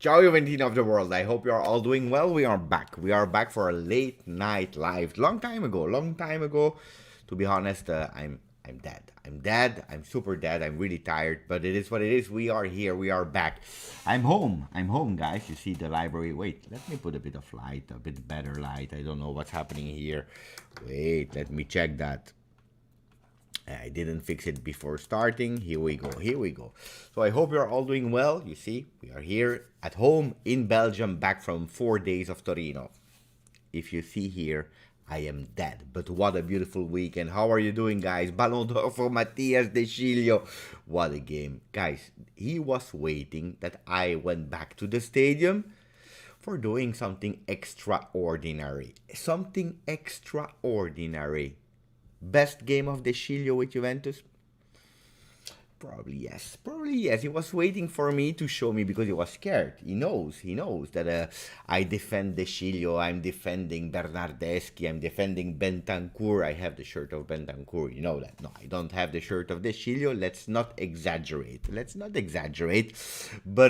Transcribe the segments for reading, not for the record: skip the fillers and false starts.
Ciao Juventini of the world. I hope you are all doing well. We are back. We are back for a late night live. Long time ago. Long time ago. To be honest, I'm dead. I'm dead. I'm super dead. I'm really tired. But it is what it is. We are here. We are back. I'm home. I'm home, guys. You see the library. Wait, let me put a bit of light, a bit better light. I don't know what's happening here. Wait, let me check that. I didn't fix it before starting. Here we go. Here we go. So I hope you're all doing well. You see, we are here at home in Belgium, back from 4 days of Torino. If you see here, I am dead. But what a beautiful weekend. How are you doing, guys? Ballon d'Or for Mattias De Sciglio. What a game. Guys, he was waiting that I went back to the stadium for doing something extraordinary. Something extraordinary. Best game of De Sciglio with Juventus? Probably yes. Probably yes. He was waiting for me to show me because he was scared. He knows. He knows that I defend De Sciglio. I'm defending Bernardeschi. I'm defending Bentancur. I have the shirt of Bentancur. You know that. No, I don't have the shirt of De Sciglio. Let's not exaggerate. Let's not exaggerate. But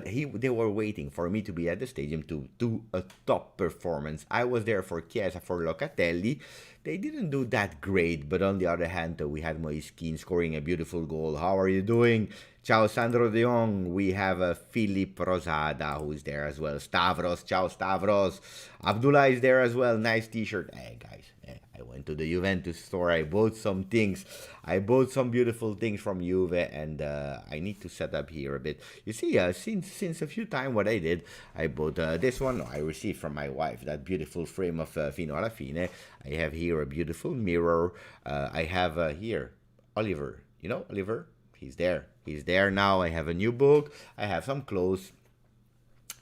they were waiting for me to be at the stadium to do a top performance. I was there for Chiesa, for Locatelli. They didn't do that great, but on the other hand, we had Moise Kean scoring a beautiful goal. How are you doing? Ciao, Sandro De Jong. We have Philip Rosada, who's there as well. Stavros. Ciao, Stavros. Abdullah is there as well. Nice t-shirt. Hey, guys. I went to the Juventus store. I bought some things. I bought some beautiful things from Juve, and I need to set up here a bit. You see, since a few times what I did, I bought this one. I received from my wife that beautiful frame of Fino alla Fine. I have here a beautiful mirror. I have here Oliver. You know Oliver? He's there. He's there now. I have a new book. I have some clothes.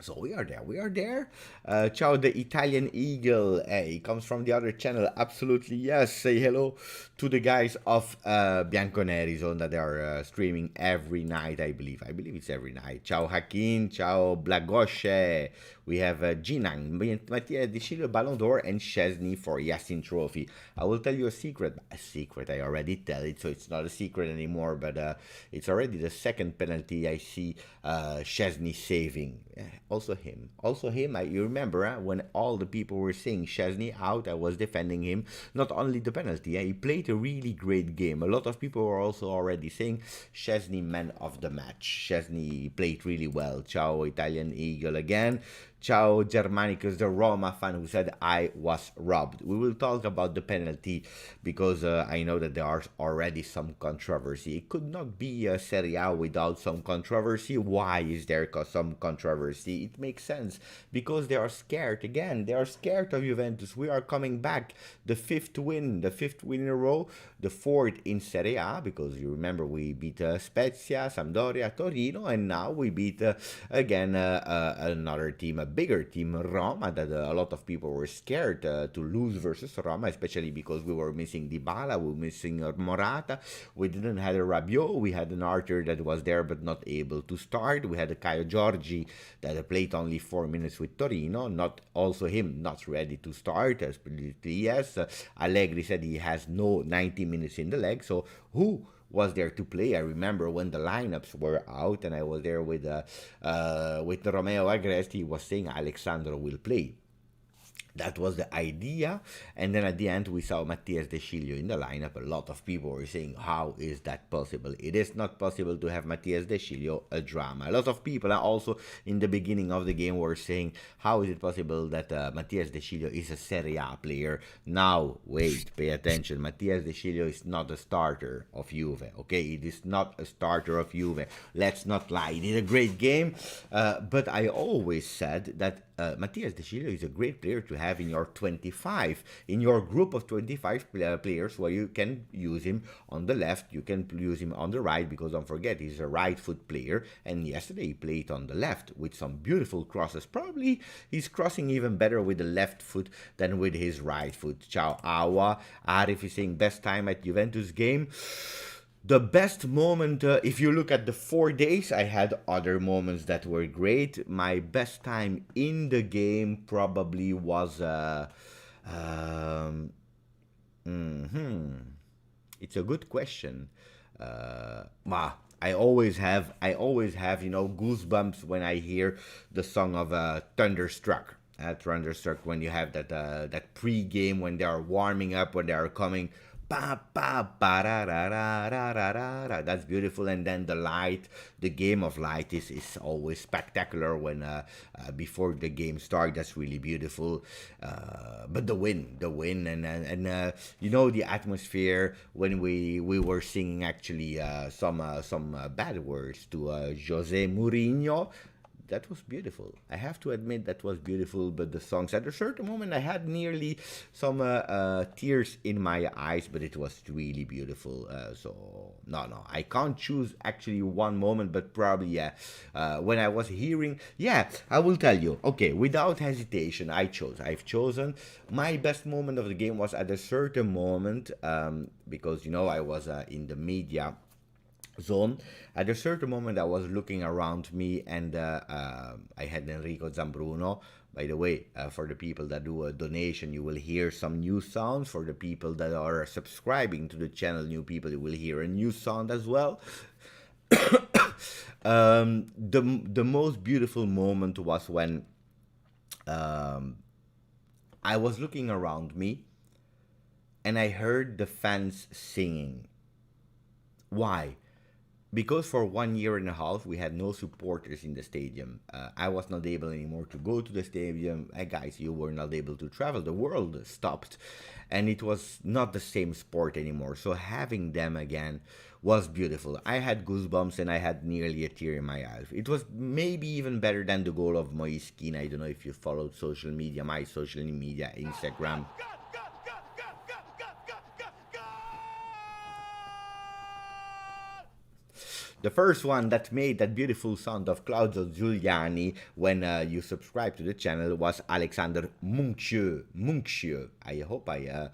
So we are there. We are there. Ciao, the Italian Eagle. Hey, he comes from the other channel. Absolutely, yes. Say hello to the guys of Bianconeri Zone that they are streaming every night, I believe. I believe it's every night. Ciao, Hakim. Ciao, Blagosce. We have Jinang, Mattias De Sciglio, Ballon d'Or, and Szczesny for Yassin Trophy. I will tell you a secret. A secret, I already tell it, so it's not a secret anymore, but it's already the second penalty I see Szczesny saving. Also him. You remember when all the people were saying Szczesny out, I was defending him. Not only the penalty, he played a really great game. A lot of people were also already saying Szczesny man of the match. Szczesny played really well. Ciao, Italian Eagle again. Ciao Germanicus, the Roma fan who said I was robbed. We will talk about the penalty because I know that there are already some controversy. It could not be a Serie A without some controversy. Why is there some controversy? It makes sense because they are scared. Again, they are scared of Juventus. We are coming back. The fifth win in a row. The fourth in Serie A because you remember we beat Spezia, Sampdoria, Torino, and now we beat again another team, a bigger team, Roma, that a lot of people were scared to lose versus Roma, especially because we were missing Dybala, we were missing Morata, we didn't have a Rabiot, we had an Arthur that was there but not able to start, we had a Caio Giorgi that played only 4 minutes with Torino, not ready to start, yes, Allegri said he has no 90 minutes in the leg, so who was there to play? I remember when the lineups were out and I was there with Romeo Agresti, he was saying Alexandro will play. That was the idea, and then at the end we saw Mattias De Sciglio in the lineup. A lot of people were saying, how is that possible? It is not possible to have Mattias De Sciglio, a drama. A lot of people also in the beginning of the game were saying, how is it possible that Mattias De Sciglio is a Serie A player? Now, wait, pay attention. Mattias De Sciglio is not a starter of Juve, okay? It is not a starter of Juve. Let's not lie. He did a great game, but I always said that Mattias De Sciglio is a great player to have in your 25, in your group of 25 players where you can use him on the left, you can use him on the right, because don't forget, he's a right foot player, and yesterday he played on the left with some beautiful crosses. Probably he's crossing even better with the left foot than with his right foot. Ciao, Awa. Arif is saying best time at Juventus game. The best moment, if you look at the 4 days, I had other moments that were great. My best time in the game probably was... It's a good question. I always have goosebumps when I hear the song of Thunderstruck. Thunderstruck, when you have that pre-game, when they are warming up, when they are coming. Ba, ba, ba, da, da, da, da, da, da, da. That's beautiful. And then the light, the game of light is always spectacular when before the game starts. That's really beautiful. But the win, and the atmosphere when we were singing actually some bad words to Jose Mourinho. That was beautiful. I have to admit that was beautiful. But the songs, at a certain moment, I had nearly some tears in my eyes, but it was really beautiful. So no, I can't choose actually one moment, but probably yeah. When I was hearing, yeah, I will tell you. Okay, without hesitation, I've chosen my best moment of the game was at a certain moment, because I was in the media zone. At a certain moment, I was looking around me, and I had Enrico Zambruno. By the way, for the people that do a donation, you will hear some new sounds. For the people that are subscribing to the channel, new people, you will hear a new sound as well. The most beautiful moment was when I was looking around me and I heard the fans singing. Why? Because for 1 year and a half we had no supporters in the stadium. I was not able anymore to go to the stadium. Guys, you were not able to travel. The world stopped, and it was not the same sport anymore. So having them again was beautiful. I had goosebumps and I had nearly a tear in my eyes. It was maybe even better than the goal of Moiskin. I don't know if you followed social media, my social media, Instagram. The first one that made that beautiful sound of Claudio Giuliani when you subscribe to the channel was Alexander Munchieu. Munchieu. I hope I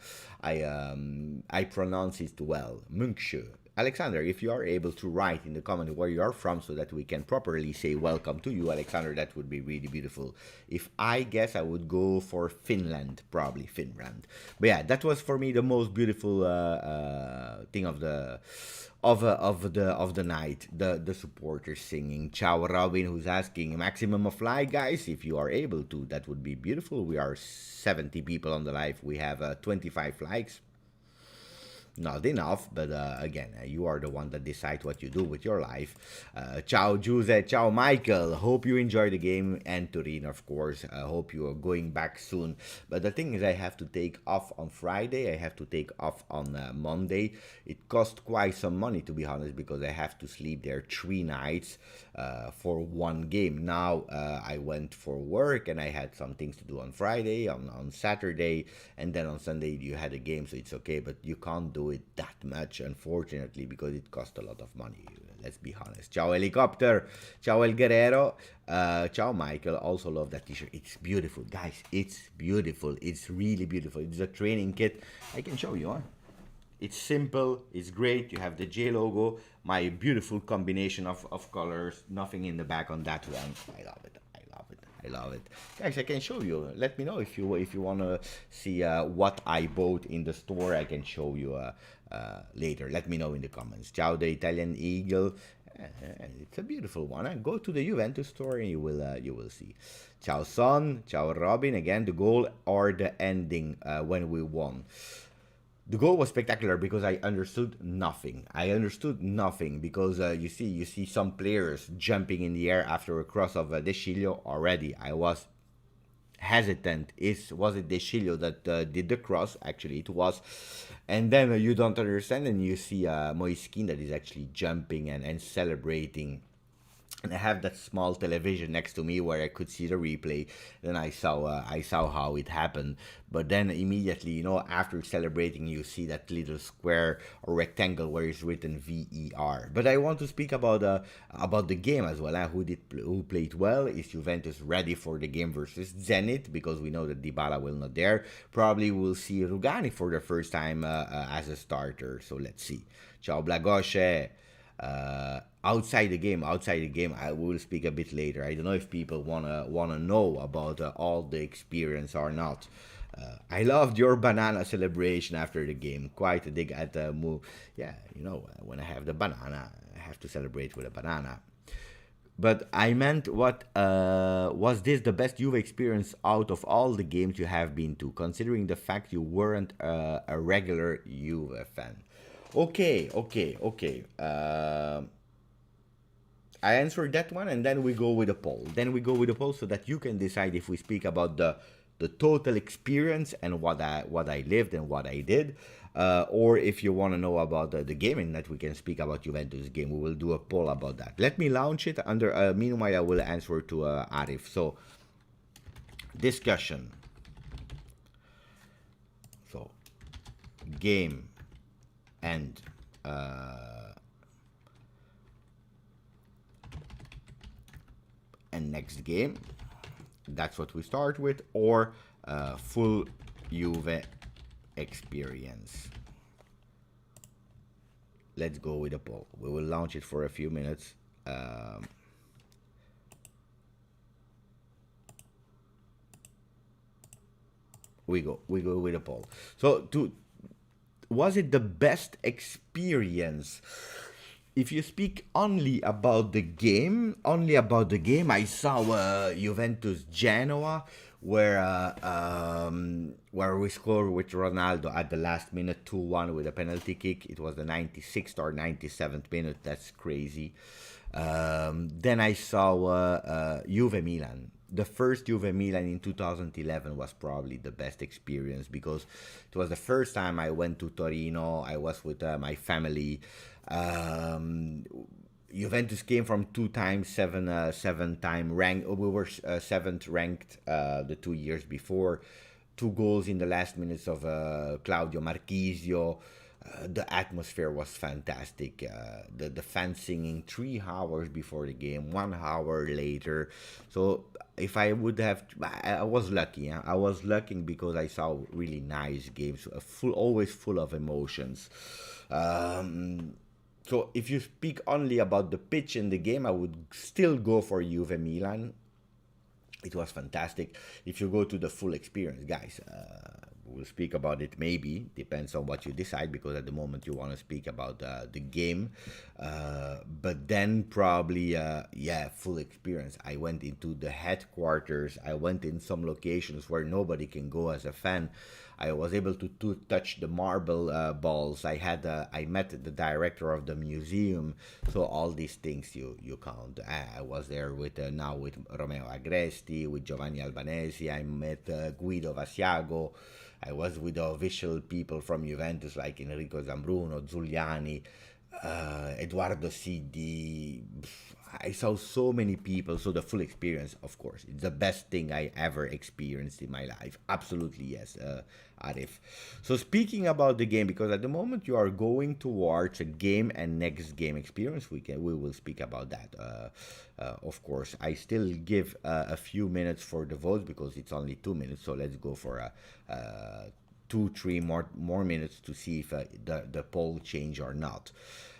pronounce it well. Munchieu. Alexander, if you are able to write in the comment where you are from so that we can properly say welcome to you, Alexander, that would be really beautiful. If I guess, I would go for Finland, probably Finland. But yeah, that was for me the most beautiful thing of the night. The supporters singing. Ciao Robin, who's asking maximum of like, guys, if you are able to, that would be beautiful. We are 70 people on the live. We have 25 likes. Not enough, but again, you are the one that decides what you do with your life. Ciao Juse, ciao Michael. Hope you enjoy the game, and Turin, of course. Hope you are going back soon. But the thing is, I have to take off on Friday. I have to take off on Monday. It cost quite some money, to be honest, because I have to sleep there 3 nights for one game. Now I went for work and I had some things to do on Friday, on Saturday, and then on Sunday you had a game, so it's okay. But you can't do it that much, unfortunately, because it costs a lot of money. Let's be honest. Ciao Helicopter, ciao El Guerrero, ciao Michael. Also love that t-shirt. It's beautiful, guys. It's beautiful. It's really beautiful. It's a training kit. I can show you, huh? It's simple, it's great. You have the J logo, my beautiful combination of colors, nothing in the back on that one. I love it. I love it. Guys, I can show you. Let me know if you want to see what I bought in the store. I can show you later. Let me know in the comments. Ciao, the Italian Eagle. It's a beautiful one. Go to the Juventus store and you will see. Ciao, Son. Ciao, Robin. Again, the goal or the ending when we won. The goal was spectacular because I understood nothing. Because you see some players jumping in the air after a cross of De Sciglio already. I was hesitant. Was it De Sciglio that did the cross? Actually, it was. And then you don't understand, and you see Moiskin that is actually jumping and celebrating. And I have that small television next to me where I could see the replay. Then I saw how it happened. But then immediately, after celebrating, you see that little square or rectangle where it's written VER. But I want to speak about the game as well. Who played well? Is Juventus ready for the game versus Zenit? Because we know that Dybala will not there. Probably we'll see Rugani for the first time as a starter. So let's see. Ciao Blagosce. Outside the game, I will speak a bit later. I don't know if people wanna know about all the experience or not. I loved your banana celebration after the game. Quite a dig at the move. Yeah, when I have the banana, I have to celebrate with a banana. But I meant, what was this the best Juve experience out of all the games you have been to, considering the fact you weren't a regular Juve fan? Okay. I answered that one, and then we go with a poll. So that you can decide if we speak about the total experience and what I lived and what I did, or if you want to know about the game, and that we can speak about Juventus game. We will do a poll about that. Let me launch it under. Meanwhile, I will answer to Arif. So, discussion. So, game and next game. That's what we start with, or full Juve experience. Let's go with a poll. We will launch it for a few minutes. We go with a poll. So, was it the best experience? If you speak only about the game, I saw Juventus Genoa, where we scored with Ronaldo at the last minute 2-1 with a penalty kick. It was the 96th or 97th minute. That's crazy. Then I saw Juve Milan. The first Juve Milan in 2011 was probably the best experience, because it was the first time I went to Torino. I was with my family. Juventus came from 2 times seven-time rank. We were 7th ranked the 2 years before. 2 goals in the last minutes of Claudio Marchisio. The atmosphere was fantastic. The fans singing 3 hours before the game, 1 hour later. So if I would have, I was lucky. I was lucky because I saw really nice games, always full of emotions. So if you speak only about the pitch in the game, I would still go for Juve Milan. It was fantastic. If you go to the full experience, guys, we'll speak about it maybe. Depends on what you decide, because at the moment you want to speak about the game. But then probably, full experience. I went into the headquarters. I went in some locations where nobody can go as a fan. I was able to touch the marble balls. I met the director of the museum. So all these things you count. I was there with Romeo Agresti, with Giovanni Albanesi. I met Guido Vasiago. I was with the official people from Juventus like Enrico Zambruno, Zuliani, Edoardo Siddi. I saw so many people. So the full experience, of course, it's the best thing I ever experienced in my life. Absolutely, yes, Arif. So speaking about the game, because at the moment you are going towards a game and next game experience, we will speak about that. Of course, I still give a few minutes for the votes, because it's only 2 minutes. So let's go for 2-3 more minutes to see if the poll change or not.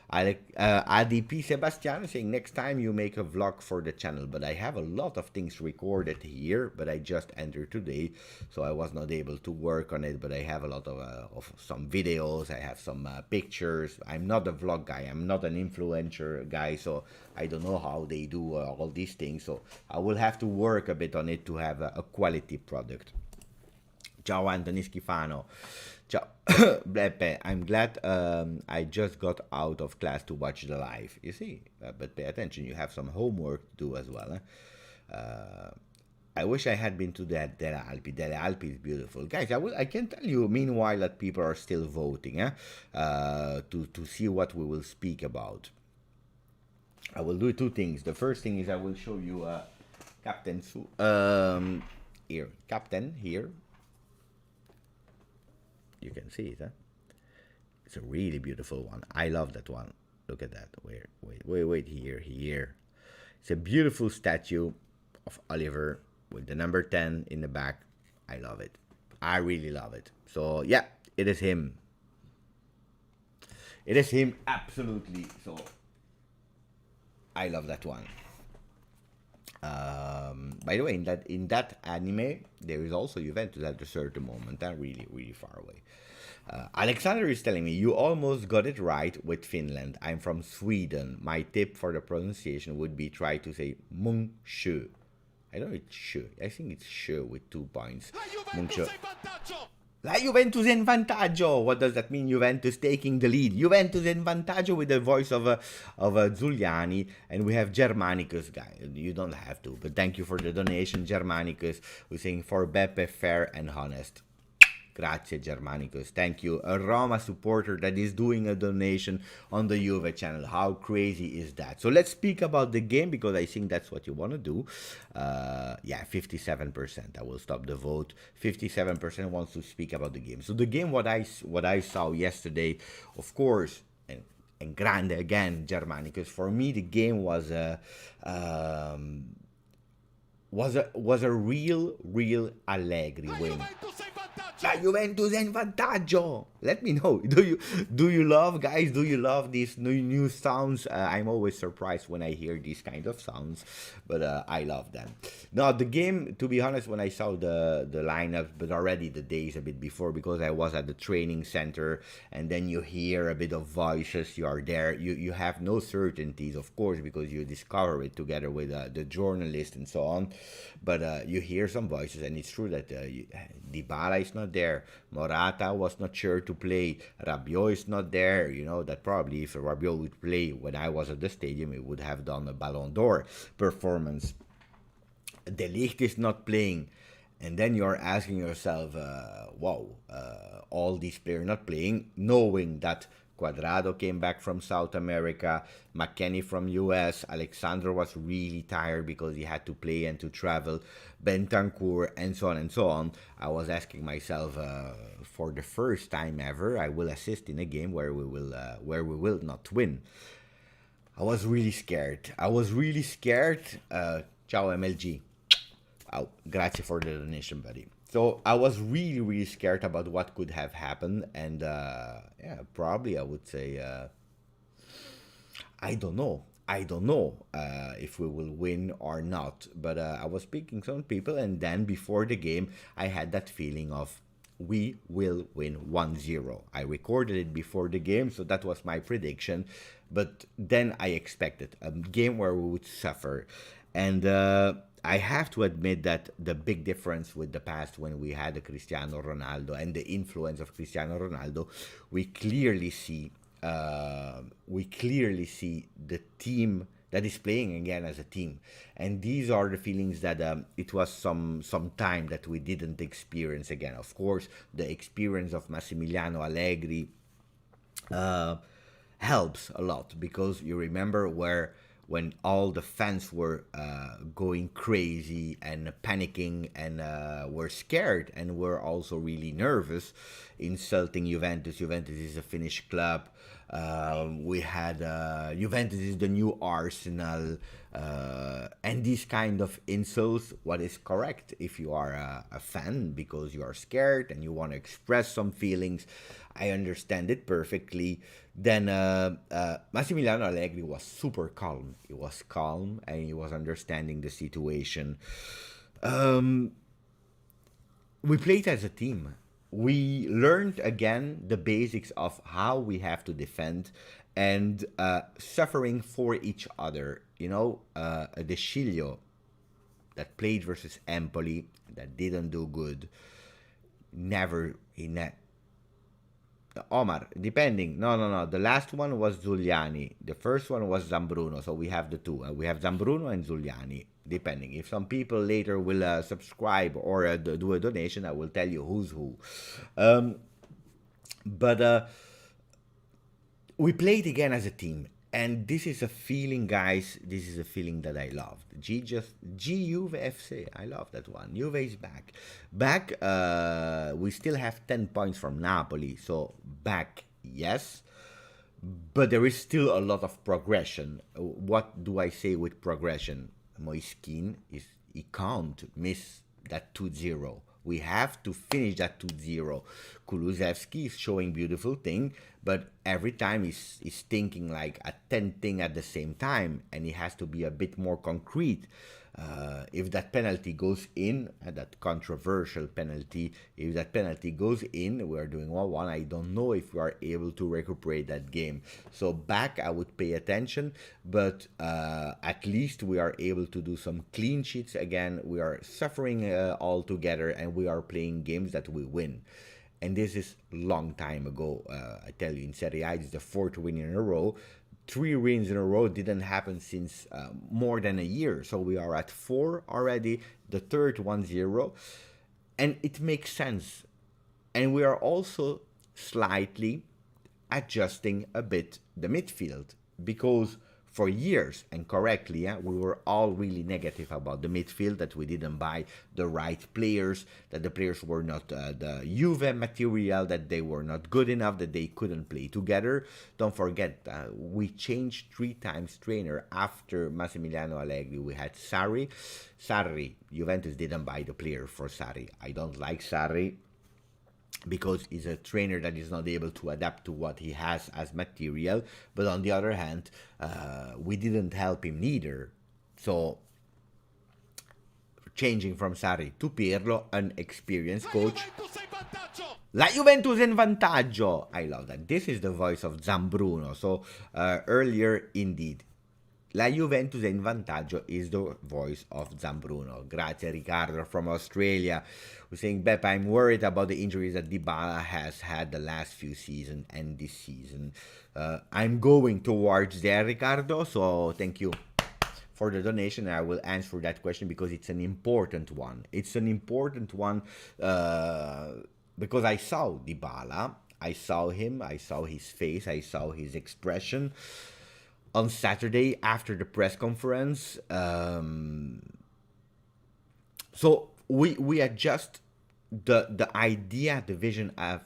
ADP Sebastiano saying, next time you make a vlog for the channel, but I have a lot of things recorded here, but I just entered today, so I was not able to work on it. But I have a lot of some videos. I have some pictures. I'm not a vlog guy. I'm not an influencer guy, so I don't know how they do all these things. So I will have to work a bit on it to have a quality product. Ciao Anthony Schifano. Ciao Beppe, I'm glad I just got out of class to watch the live. You see, but pay attention, you have some homework to do as well. I wish I had been to that Delle Alpi. Delle Alpi is beautiful. Guys, I can tell you meanwhile that people are still voting to see what we will speak about. I will do 2 things. The first thing is I will show you Captain here. Captain here. You can see it, huh? It's a really beautiful one. I love that one. Look at that. Wait, here. It's a beautiful statue of Oliver with the number 10 in the back. I love it. I really love it. So, yeah, it is him. It is him, absolutely. So, I love that one. By the way, in that anime, there is also Juventus at a certain moment, really, really far away. Alexander is telling me, you almost got it right with Finland. I'm from Sweden. My tip for the pronunciation would be try to say Mung Shu. I don't know it's Shu. I think it's Shu with 2 points. Mung Shu. La Juventus in vantaggio. What does that mean? Juventus taking the lead. Juventus in vantaggio with the voice of Zuliani, and we have Germanicus, guy. You don't have to, but thank you for the donation, Germanicus. We're saying for Beppe, fair and honest. Grazie Germanicus, thank you. A Roma supporter that is doing a donation on the Juve channel. How crazy is that? So let's speak about the game because I think that's what you want to do. Yeah, 57%. I will stop the vote. 57% wants to speak about the game. So the game, what I saw yesterday, of course, and grande again, Germanicus. For me, the game was a real Allegri win. La Juventus in vantaggio. Let me know. Do you love, guys? Do you love these new sounds? I'm always surprised when I hear these kind of sounds, but I love them. Now the game, to be honest, when I saw the lineup, but already the days a bit before, because I was at the training center, and then you hear a bit of voices. You are there. You have no certainties, of course, because you discover it together with the journalist and so on. But you hear some voices, and it's true that Dybala is not there. Morata was not sure to play. Rabiot is not there. You know that probably if Rabiot would play when I was at the stadium, he would have done a Ballon d'Or performance. De Ligt is not playing. And then you're asking yourself, wow, all these players not playing, knowing that Cuadrado came back from South America, McKennie from US, Alexander was really tired because he had to play and to travel, Bentancur, and so on and so on. I was asking myself, for the first time ever, I will assist in a game where we will not win. I was really scared. Ciao MLG. Oh, grazie for the donation, buddy. So I was really scared about what could have happened, and yeah, probably I would say I don't know if we will win or not. But I was speaking to some people, and then before the game, I had that feeling of we will win 1-0. I recorded it before the game, so that was my prediction. But then I expected a game where we would suffer, and I have to admit that the big difference with the past, when we had Cristiano Ronaldo and the influence of Cristiano Ronaldo, we clearly see the team that is playing again as a team. And these are the feelings that it was some time that we didn't experience again. Of course, the experience of Massimiliano Allegri helps a lot, because you remember when all the fans were going crazy and panicking and were scared and were also really nervous, insulting Juventus. Juventus is a Finnish club. We had Juventus is the new Arsenal, and these kind of insults. What is correct if you are a fan because you are scared and you want to express some feelings? I understand it perfectly. Then Massimiliano Allegri was super calm. He was calm and he was understanding the situation. We played as a team. We learned again the basics of how we have to defend and suffering for each other. You know, De Sciglio that played versus Empoli that didn't do good. Omar, depending. No. The last one was Zuliani. The first one was Zambruno. So we have the two. We have Zambruno and Zuliani, depending. If some people later will subscribe or do a donation, I will tell you who's who. But we played again as a team. And this is a feeling, guys, this is a feeling that I loved. Juve FC, I love that one. Juve is back. We still have 10 points from Napoli, so back, yes. But there is still a lot of progression. What do I say with progression? Moiskin, he can't miss that 2-0. We have to finish that 2-0. Kulusevski is showing beautiful thing, but every time he's thinking like a 10 thing at the same time, and he has to be a bit more concrete. If that penalty goes in, that controversial penalty, if that penalty goes in, we're doing 1-1. I don't know if we are able to recuperate that game. So back, I would pay attention, but at least we are able to do some clean sheets again. We are suffering all together, and we are playing games that we win. And this is long time ago. I tell you, in Serie A, it's the 4th win in a row. 3 wins in a row didn't happen since more than a year. So we are at 4 already, the third 1-0. And it makes sense. And we are also slightly adjusting a bit the midfield, because for years, and correctly, we were all really negative about the midfield, that we didn't buy the right players, that the players were not the Juve material, that they were not good enough, that they couldn't play together. Don't forget, we changed 3 times trainer after Massimiliano Allegri. We had Sarri. Juventus didn't buy the player for Sarri. I don't like Sarri, because he's a trainer that is not able to adapt to what he has as material. But on the other hand, we didn't help him neither. So, changing from Sarri to Pirlo, an experienced coach. La Juventus in vantaggio! I love that. This is the voice of Zambruno. So, earlier, indeed, La Juventus in vantaggio is the voice of Zambruno. Grazie Ricardo from Australia. We're saying, Beppe, I'm worried about the injuries that Dybala has had the last few seasons and this season. I'm going towards there, Ricardo, so thank you for the donation. I will answer that question because it's an important one. It's an important one because I saw Dybala. I saw him. I saw his face. I saw his expression on Saturday after the press conference. So we adjust the idea, the vision of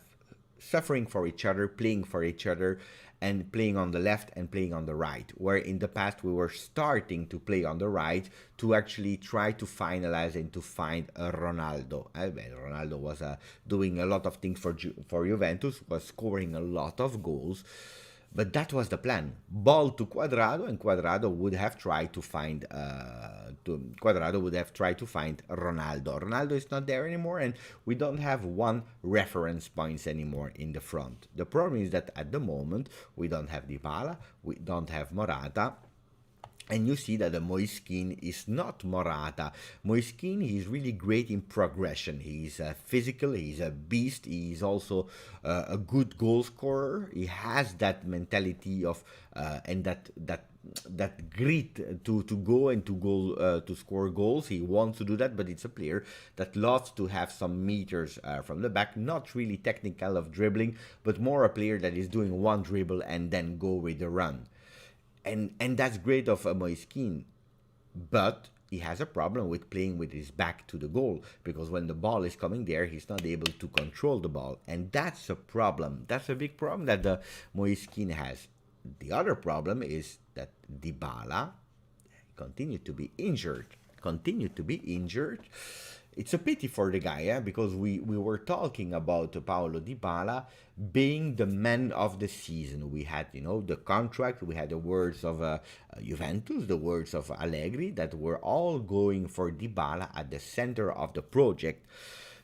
suffering for each other, playing for each other, and playing on the left and playing on the right, where in the past we were starting to play on the right to actually try to finalize and to find a Ronaldo. Ronaldo was doing a lot of things for Juventus, was scoring a lot of goals. But that was the plan. Ball to Cuadrado, and Cuadrado would have tried to find Ronaldo. Ronaldo is not there anymore, and we don't have one reference points anymore in the front. The problem is that at the moment we don't have Dybala, we don't have Morata. And you see that the Moiskin is not Morata. Moiskin, he's really great in progression. He's physical, he's a beast, he's also a good goal scorer. He has that mentality of and that grit to go and to score goals. He wants to do that, but it's a player that loves to have some meters from the back. Not really technical of dribbling, but more a player that is doing one dribble and then go with the run. And that's great of Moiskin, but he has a problem with playing with his back to the goal, because when the ball is coming there, he's not able to control the ball, and that's a problem. That's a big problem that the Moiskin has. The other problem is that Dybala continued to be injured. It's a pity for the guy, because we were talking about Paulo Dybala being the man of the season. We had, the contract, we had the words of Juventus, the words of Allegri, that were all going for Dybala at the center of the project.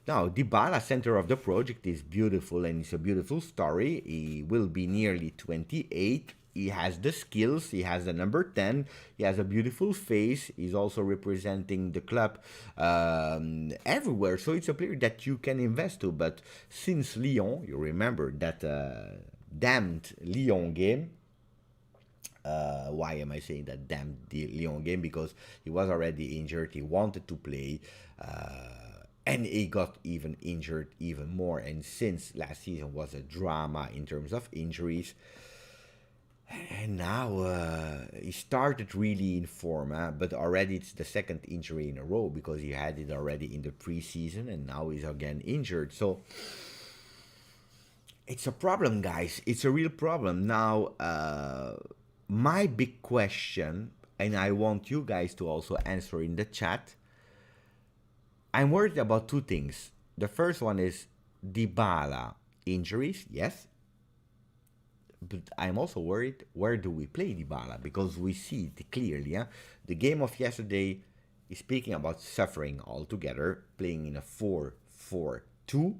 Now, Dybala, center of the project, is beautiful, and it's a beautiful story. He will be nearly 28. He has the skills, he has the number 10, he has a beautiful face, he's also representing the club everywhere, so it's a player that you can invest to. But since Lyon, you remember that damned Lyon game, why am I saying that damned Lyon game? Because he was already injured, he wanted to play, and he got even injured even more, and since last season was a drama in terms of injuries. And now he started really in form, but already it's the second injury in a row, because he had it already in the preseason and now he's again injured. So it's a problem, guys. It's a real problem. Now, my big question, and I want you guys to also answer in the chat, I'm worried about 2 things. The first one is Dybala injuries, yes. but I'm also worried, where do we play Dybala? Because we see it clearly. The game of yesterday is speaking about suffering altogether, playing in a 4-4-2.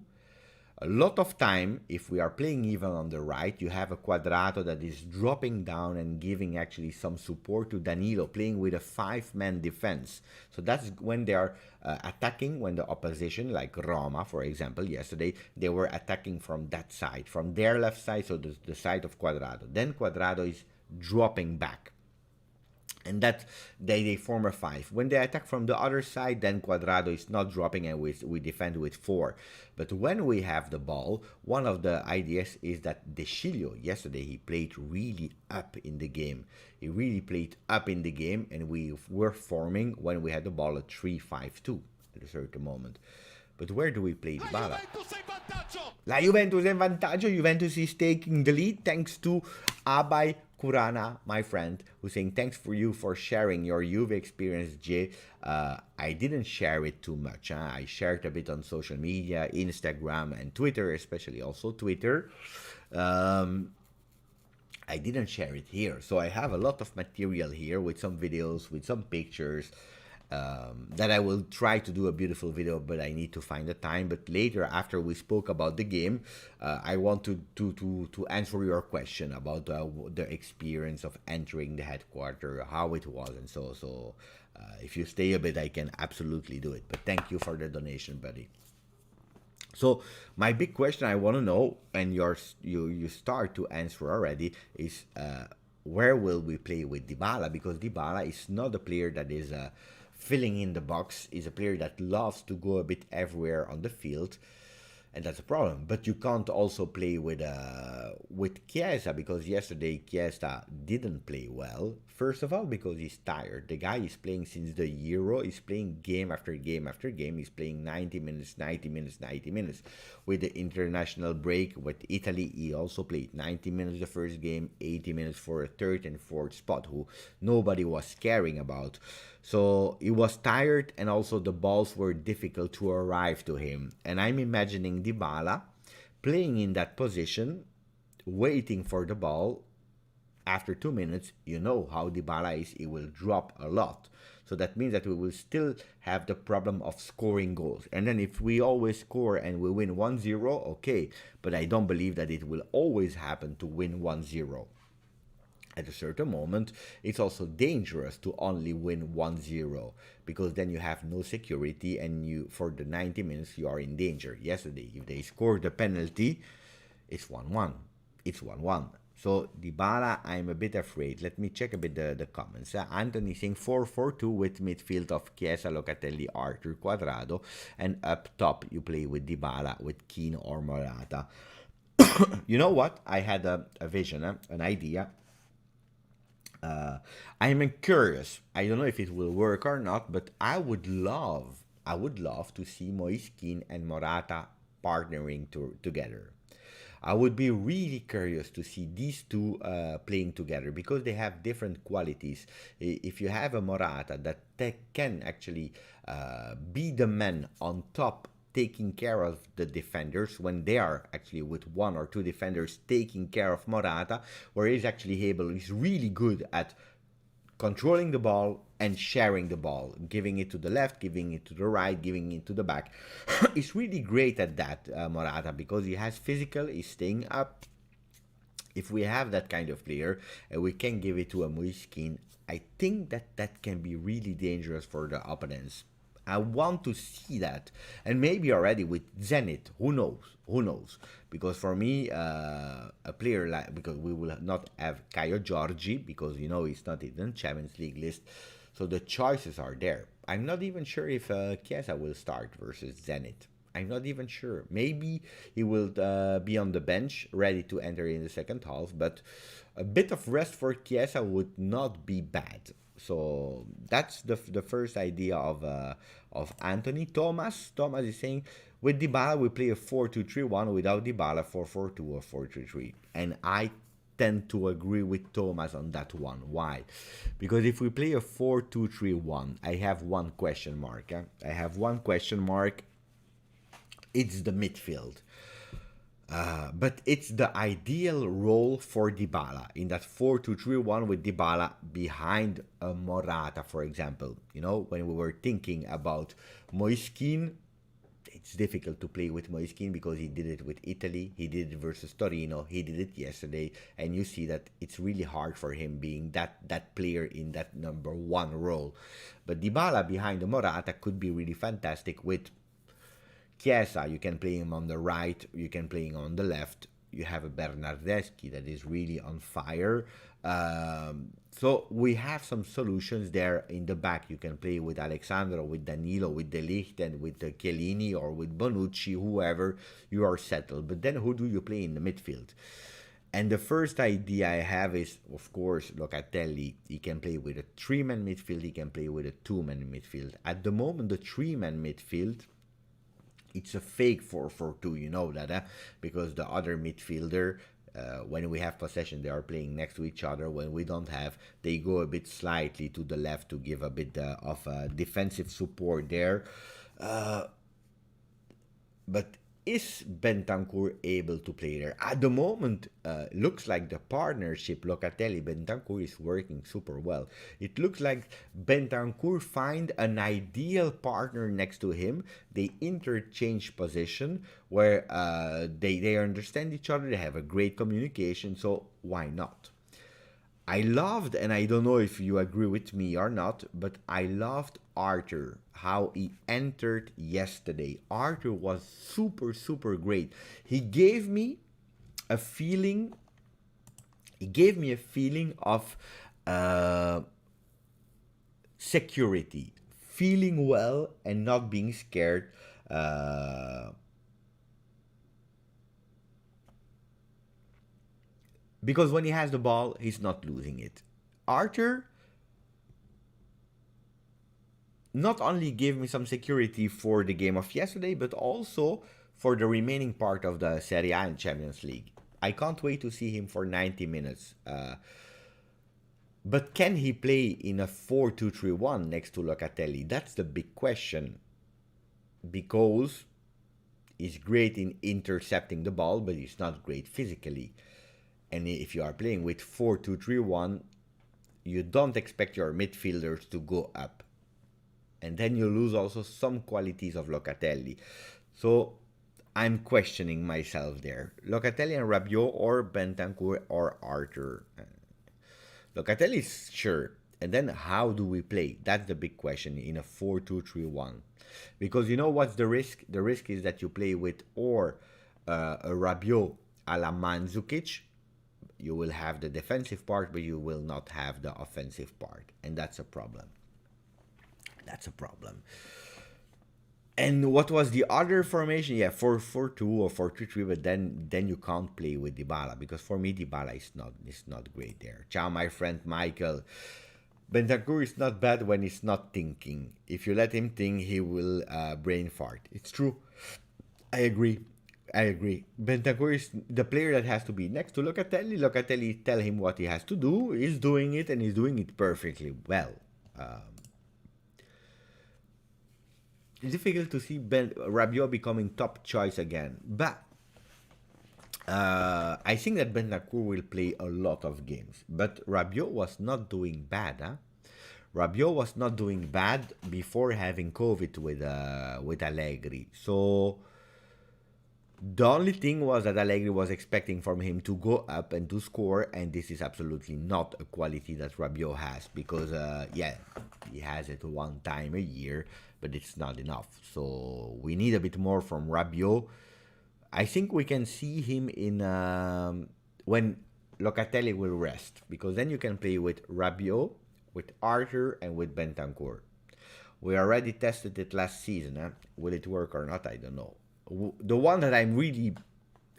A lot of time, if we are playing even on the right, you have a Cuadrado that is dropping down and giving actually some support to Danilo, playing with a 5-man defense. So that's when they are attacking, when the opposition, like Roma, for example, yesterday, they were attacking from that side, from their left side, so the side of Cuadrado. Then Cuadrado is dropping back, and that they form a 5. When they attack from the other side, then Cuadrado is not dropping and we defend with 4. But when we have the ball, one of the ideas is that De Sciglio, yesterday, he played really up in the game. He really played up in the game, and we were forming, when we had the ball, a 3-5-2 at a certain moment. But where do we play Dybala? La Juventus è in vantaggio. Juventus is taking the lead thanks to Abay Kurana, my friend, who's saying thanks for you for sharing your Juve experience, Jay. I didn't share it too much. I shared a bit on social media, Instagram and Twitter, especially also Twitter. I didn't share it here. So I have a lot of material here with some videos, with some pictures. That I will try to do a beautiful video, but I need to find the time. But later, after we spoke about the game, I want to answer your question about the experience of entering the headquarters, how it was, and so. If you stay a bit, I can absolutely do it. But thank you for the donation, buddy. So my big question I want to know, and you start to answer already, is where will we play with Dybala? Because Dybala is not a player that is filling in the box. Is a player that loves to go a bit everywhere on the field, and that's a problem. But you can't also play with Chiesa, because yesterday Chiesa didn't play well. First of all, because he's tired. The guy is playing since the Euro. He's playing game after game after game. He's playing 90 minutes, 90 minutes, 90 minutes. With the international break with Italy, he also played 90 minutes the first game, 80 minutes for a third and fourth spot, who nobody was caring about. So he was tired, and also the balls were difficult to arrive to him. And I'm imagining Dybala playing in that position, waiting for the ball. After 2 minutes, you know how Dybala is, he will drop a lot. So that means that we will still have the problem of scoring goals. And then if we always score and we win 1-0, okay. But I don't believe that it will always happen to win 1-0. At a certain moment, it's also dangerous to only win 1-0, because then you have no security, and you, for the 90 minutes, you are in danger. Yesterday, if they scored the penalty, it's 1-1. It's 1-1. So Dybala, I'm a bit afraid. Let me check a bit the comments. Anthony saying 4-4-2 with midfield of Chiesa, Locatelli, Arthur, Cuadrado, and up top you play with Dybala, with Keane or Morata. You know what? I had a vision, an idea. I'm curious. I don't know if it will work or not, but I would love to see Moise Kean and Morata partnering together. I would be really curious to see these two playing together, because they have different qualities. If you have a Morata that can actually be the man on top, taking care of the defenders when they are actually with 1 or 2 defenders taking care of Morata, where he's actually able, he's really good at controlling the ball and sharing the ball, giving it to the left, giving it to the right, giving it to the back. He's really great at that, Morata, because he has physical, he's staying up. If we have that kind of player and we can give it to a Moise Kean, I think that can be really dangerous for the opponents. I want to see that, and maybe already with Zenit. Who knows? Because for me, a player like, because we will not have Caio Giorgi, because you know he's not in the Champions League list, so the choices are there. I'm not even sure if Chiesa will start versus Zenit. I'm not even sure. Maybe he will be on the bench, ready to enter in the second half. But a bit of rest for Chiesa would not be bad. So that's the first idea of Anthony. Thomas is saying, with Dybala we play a 4-2-3-1, without Dybala 4-4-2 or 4-3-3. And I tend to agree with Thomas on that one. Why? Because if we play a 4-2-3-1, I have one question mark. I have one question mark. It's the midfield. But it's the ideal role for Dybala in that 4-2-3-1 with Dybala behind a Morata, for example. You know, when we were thinking about Moiskin, it's difficult to play with Moiskin because he did it with Italy, he did it versus Torino, he did it yesterday, and you see that it's really hard for him being that player in that number one role. But Dybala behind the Morata could be really fantastic with Chiesa. You can play him on the right, you can play him on the left. You have a Bernardeschi that is really on fire. So we have some solutions there in the back. You can play with Alexandro, with Danilo, with De Ligt, and with Chiellini or with Bonucci, whoever. You are settled. But then who do you play in the midfield? And the first idea I have is, of course, Locatelli. He can play with a three-man midfield. He can play with a two-man midfield. At the moment, the three-man midfield, it's a fake 4-4-2, you know that, because the other midfielder, when we have possession, they are playing next to each other. When we don't have, they go a bit slightly to the left to give a bit of defensive support there. But is Bentancur able to play there? At the moment, looks like the partnership Locatelli-Bentancur is working super well. It looks like Bentancur find an ideal partner next to him. They interchange position where they understand each other. They have a great communication. So why not? I loved, and I don't know if you agree with me or not, but I loved Arthur, how he entered yesterday. Arthur was super, super great. He gave me a feeling, of security, feeling well and not being scared. Because when he has the ball, he's not losing it. Arthur not only gave me some security for the game of yesterday, but also for the remaining part of the Serie A and Champions League. I can't wait to see him for 90 minutes. But can he play in a 4-2-3-1 next to Locatelli? That's the big question. Because he's great in intercepting the ball, but he's not great physically. And if you are playing with 4-2-3-1, you don't expect your midfielders to go up. And then you lose also some qualities of Locatelli. So I'm questioning myself there. Locatelli and Rabiot or Bentancur or Arthur. Locatelli is sure. And then how do we play? That's the big question in a 4-2-3-1. Because you know what's the risk? The risk is that you play with or a Rabiot a la Mandzukic. You will have the defensive part, but you will not have the offensive part. And that's a problem. That's a problem. And what was the other formation? Yeah, 4-4-2 or 4-3-3, but then you can't play with Dybala, because for me Dybala is not great there. Ciao, my friend Michael. Bentancur is not bad when he's not thinking. If you let him think, he will brain fart. It's true. I agree. Bentancur is the player that has to be next to Locatelli. Locatelli tell him what he has to do. He's doing it, and he's doing it perfectly well. It's difficult to see Rabiot becoming top choice again. But I think that Bentancur will play a lot of games. But Rabiot was not doing bad, huh? Rabiot was not doing bad before having COVID with Allegri. So the only thing was that Allegri was expecting from him to go up and to score, and this is absolutely not a quality that Rabiot has, because yeah, he has it one time a year, but it's not enough. So we need a bit more from Rabiot. I think we can see him in when Locatelli will rest, because then you can play with Rabiot, with Arthur, and with Bentancur. We already tested it last season. Huh? Will it work or not? I don't know. The one that I'm really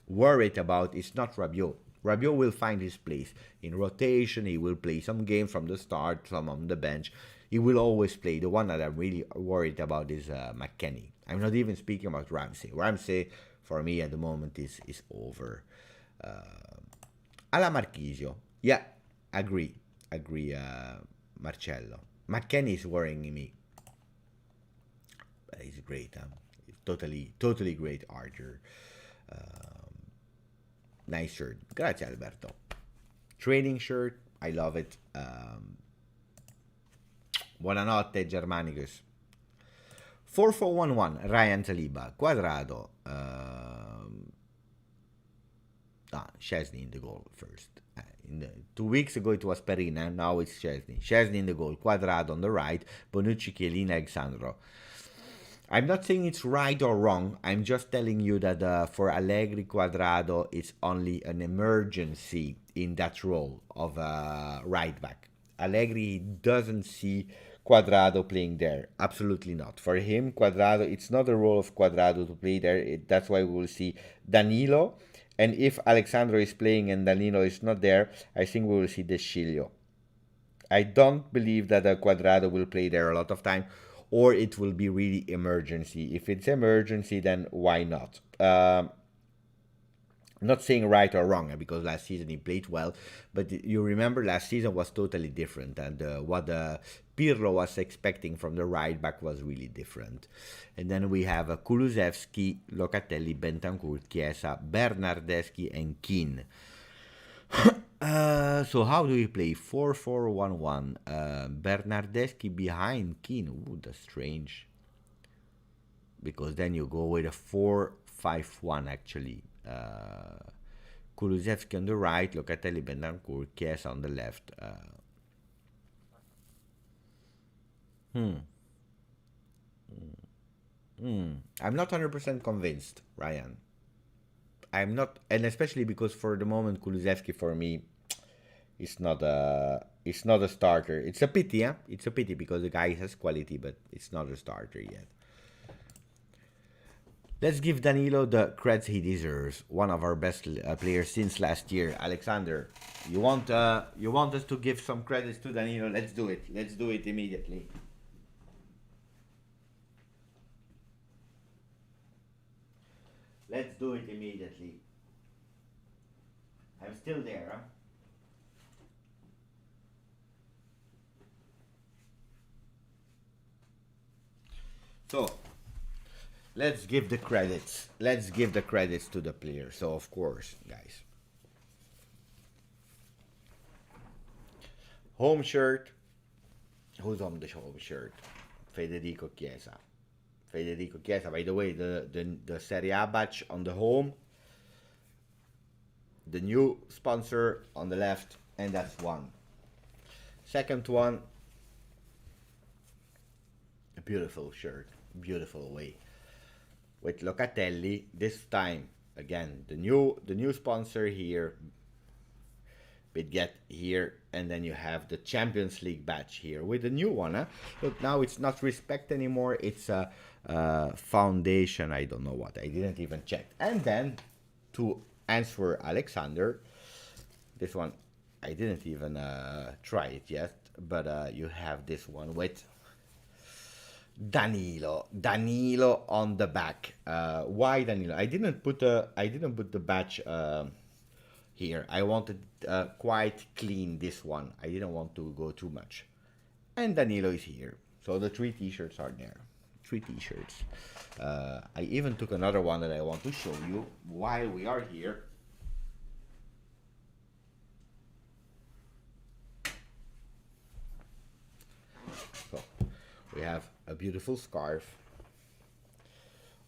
worried about is not Rabiot. Rabiot will find his place in rotation. He will play some games from the start, some on the bench. He will always play. The one that I'm really worried about is McKennie. I'm not even speaking about Ramsey. Ramsey, for me at the moment, is over. Alla Marchisio. Yeah, agree, Marcello. McKennie is worrying me. But he's great, huh? Totally great, Arthur. Nice shirt. Grazie Alberto. Training shirt. I love it. Buonanotte Germanicus. 4411 Ryan Saliba. Quadrado. Szczesny in the goal first. 2 weeks ago it was Perina, now it's Szczesny. Szczesny in the goal. Quadrado on the right. Bonucci, Chiellini, Alexandro. I'm not saying it's right or wrong. I'm just telling you that for Allegri, Quadrado, it's only an emergency in that role of right back. Allegri doesn't see Quadrado playing there. Absolutely not. For him, Quadrado, it's not the role of Quadrado to play there. That's why we will see Danilo. And if Alexandro is playing and Danilo is not there, I think we will see De Sciglio. I don't believe that Quadrado will play there a lot of time, or it will be really emergency. If it's emergency, then why not? I'm not saying right or wrong, because last season he played well, but you remember last season was totally different, and what Pirlo was expecting from the right back was really different. And then we have Kulusevski, Locatelli, Bentancur, Chiesa, Bernardeschi, and Keane. So how do we play? 4-4-1-1. Bernardeschi behind Keane. Ooh, that's strange. Because then you go with a 4-5-1 actually. Kulusevski on the right, Locatelli, Bentancur, Chiesa on the left. I'm not 100% convinced, Ryan. I'm not, and especially because for the moment Kulusevski for me is not a starter. It's a pity, yeah. It's a pity because the guy has quality, but it's not a starter yet. Let's give Danilo the credits he deserves. One of our best players since last year. Alexander, you want us to give some credits to Danilo? Let's do it. Let's do it immediately. Let's do it immediately. I'm still there, huh? So, let's give the credits. Let's give the credits to the player. So, of course, guys. Home shirt. Who's on the home shirt? Federico Chiesa. Federico Chiesa. By the way, the Serie A badge on the home. The new sponsor on the left. And that's one. Second one. A beautiful shirt. Beautiful way. With Locatelli. This time, again, the new sponsor here. But get here, and then you have the Champions League badge here with the new one. Huh? Look, now it's not Respect anymore. It's a Foundation. I don't know what. I didn't even check. And then to answer Alexander, this one I didn't even try it yet. But you have this one with Danilo on the back. Why Danilo? I didn't put the badge here. I wanted quite clean this one. I didn't want to go too much. And Danilo is here. So the 3 t-shirts are there. 3 t-shirts. I even took another one that I want to show you while we are here. So we have a beautiful scarf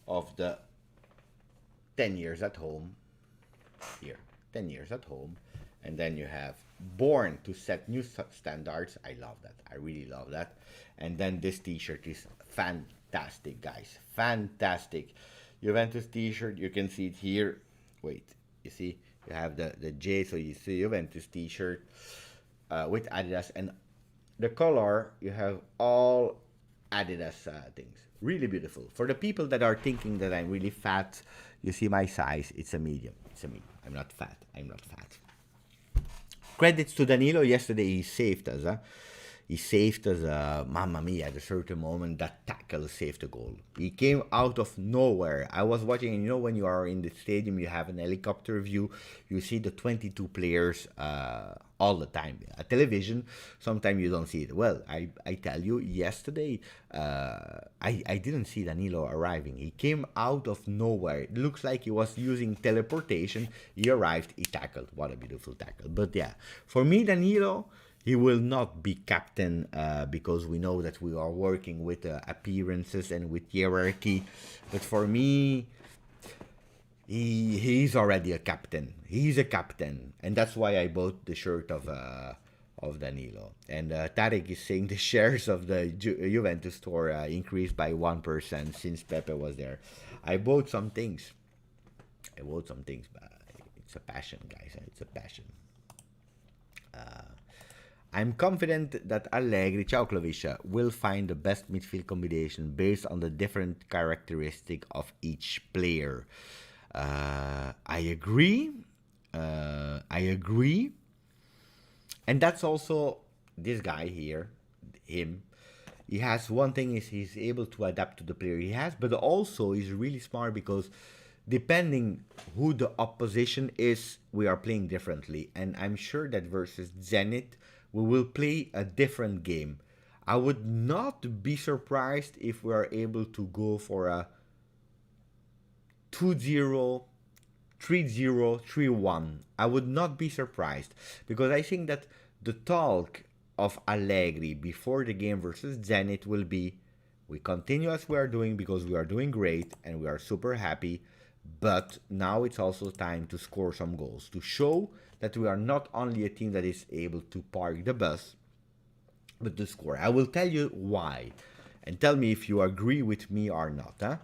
of the 10 years at home here. 10 years at home, and then you have Born to Set New Standards. I love that. I really love that. And then this t-shirt is fantastic, guys. Fantastic. Juventus t-shirt. You can see it here. Wait, you see? You have the J, so you see Juventus t-shirt with Adidas. And the color, you have all Adidas things. Really beautiful. For the people that are thinking that I'm really fat, you see my size. It's a medium. It's a medium. I'm not fat. I'm not fat. Credits to Danilo. Yesterday he saved us. Huh? He saved us. Mamma mia! At a certain moment, that tackle saved the goal. He came out of nowhere. I was watching, and you know when you are in the stadium, you have an helicopter view. You see the 22 players all the time. A television, sometimes you don't see it. Well, I tell you, yesterday, I didn't see Danilo arriving. He came out of nowhere. It looks like he was using teleportation. He arrived, he tackled. What a beautiful tackle. But yeah, for me, Danilo, he will not be captain because we know that we are working with appearances and with hierarchy. But for me, he's already a captain. He's a captain, and that's why I bought the shirt of Danilo. And Tarek is saying the shares of the Juventus store increased by 1% since Pepe was there. I bought some things. But it's a passion, guys. It's a passion. I'm confident that Allegri, ciao Cloviscia, will find the best midfield combination based on the different characteristic of each player. I agree. And that's also this guy here, him. He has one thing is he's able to adapt to the player he has, but also he's really smart because depending who the opposition is, we are playing differently. And I'm sure that versus Zenit, we will play a different game. I would not be surprised if we are able to go for a 2-0, 3-0, 3-1. I would not be surprised because I think that the talk of Allegri before the game versus Zenit will be, we continue as we are doing because we are doing great and we are super happy, but now it's also time to score some goals, to show that we are not only a team that is able to park the bus, but to score. I will tell you why, and tell me if you agree with me or not. Huh?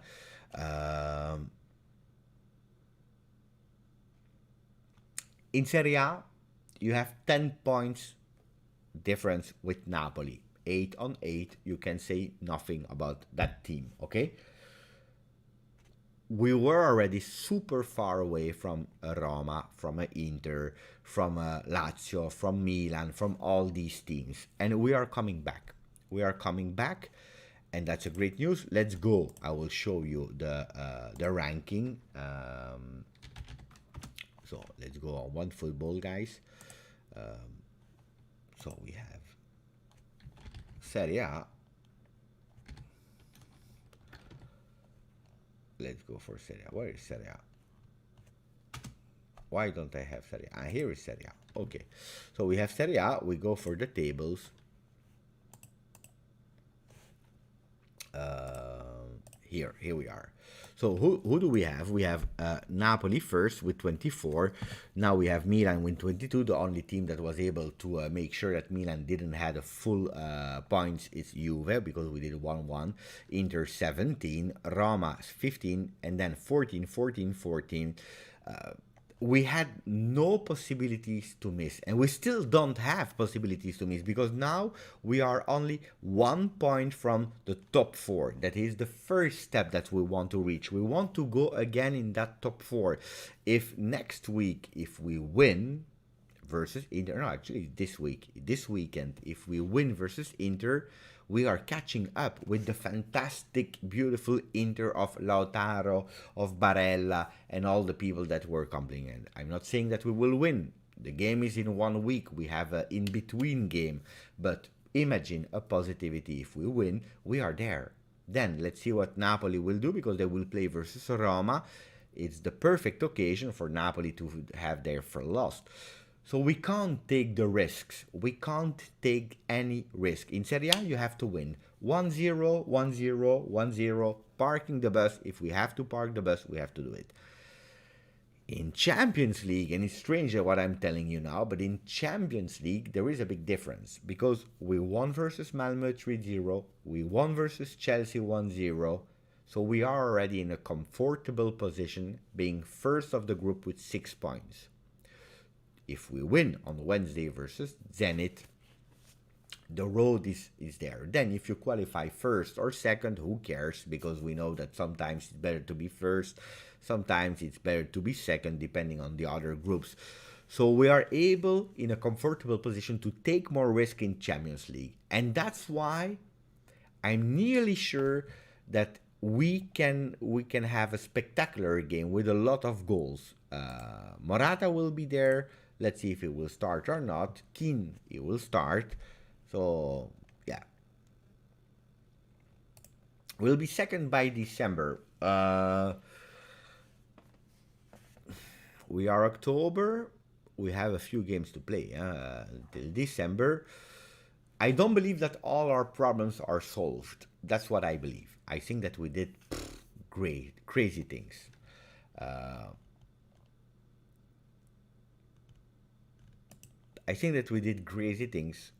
In Serie A, you have 10 points difference with Napoli. 8 on 8, you can say nothing about that team, okay? We were already super far away from Roma, from Inter, from Lazio, from Milan, from all these teams. And we are coming back. We are coming back, and that's a great news. Let's go. I will show you the ranking. So let's go on one football, guys. So we have Serie A. Let's go for Serie A. Where is Serie A? Why don't I have Serie A? Here is Serie A. Okay. So we have Serie A. We go for the tables. Here we are. So who do we have? We have Napoli first with 24. Now we have Milan with 22. The only team that was able to make sure that Milan didn't have a full points is Juve because we did 1-1. Inter 17, Roma 15, and then 14, 14, 14. We had no possibilities to miss, and we still don't have possibilities to miss because now we are only 1 point from the top 4. That is the first step that we want to reach. We want to go again in that top 4. If next week, if we win versus Inter, no, actually this weekend, if we win versus Inter, we are catching up with the fantastic, beautiful Inter of Lautaro, of Barella, and all the people that were complaining. And I'm not saying that we will win. The game is in 1 week. We have an in-between game. But imagine a positivity. If we win, we are there. Then let's see what Napoli will do because they will play versus Roma. It's the perfect occasion for Napoli to have their first loss. So we can't take the risks. We can't take any risk. In Serie A, you have to win. 1-0, 1-0, 1-0. Parking the bus. If we have to park the bus, we have to do it. In Champions League, and it's strange what I'm telling you now, but in Champions League, there is a big difference. Because we won versus Malmö 3-0. We won versus Chelsea 1-0. So we are already in a comfortable position, being first of the group with 6 points. If we win on Wednesday versus Zenit, the road is there. Then if you qualify first or second, who cares? Because we know that sometimes it's better to be first, sometimes it's better to be second, depending on the other groups. So we are able, in a comfortable position, to take more risk in Champions League. And that's why I'm nearly sure that we can have a spectacular game with a lot of goals. Morata will be there. Let's see if it will start or not. Keane, it will start. So, yeah. We'll be second by December. We are October. We have a few games to play until December. I don't believe that all our problems are solved. That's what I believe. I think that we did great, crazy things. I think that we did crazy things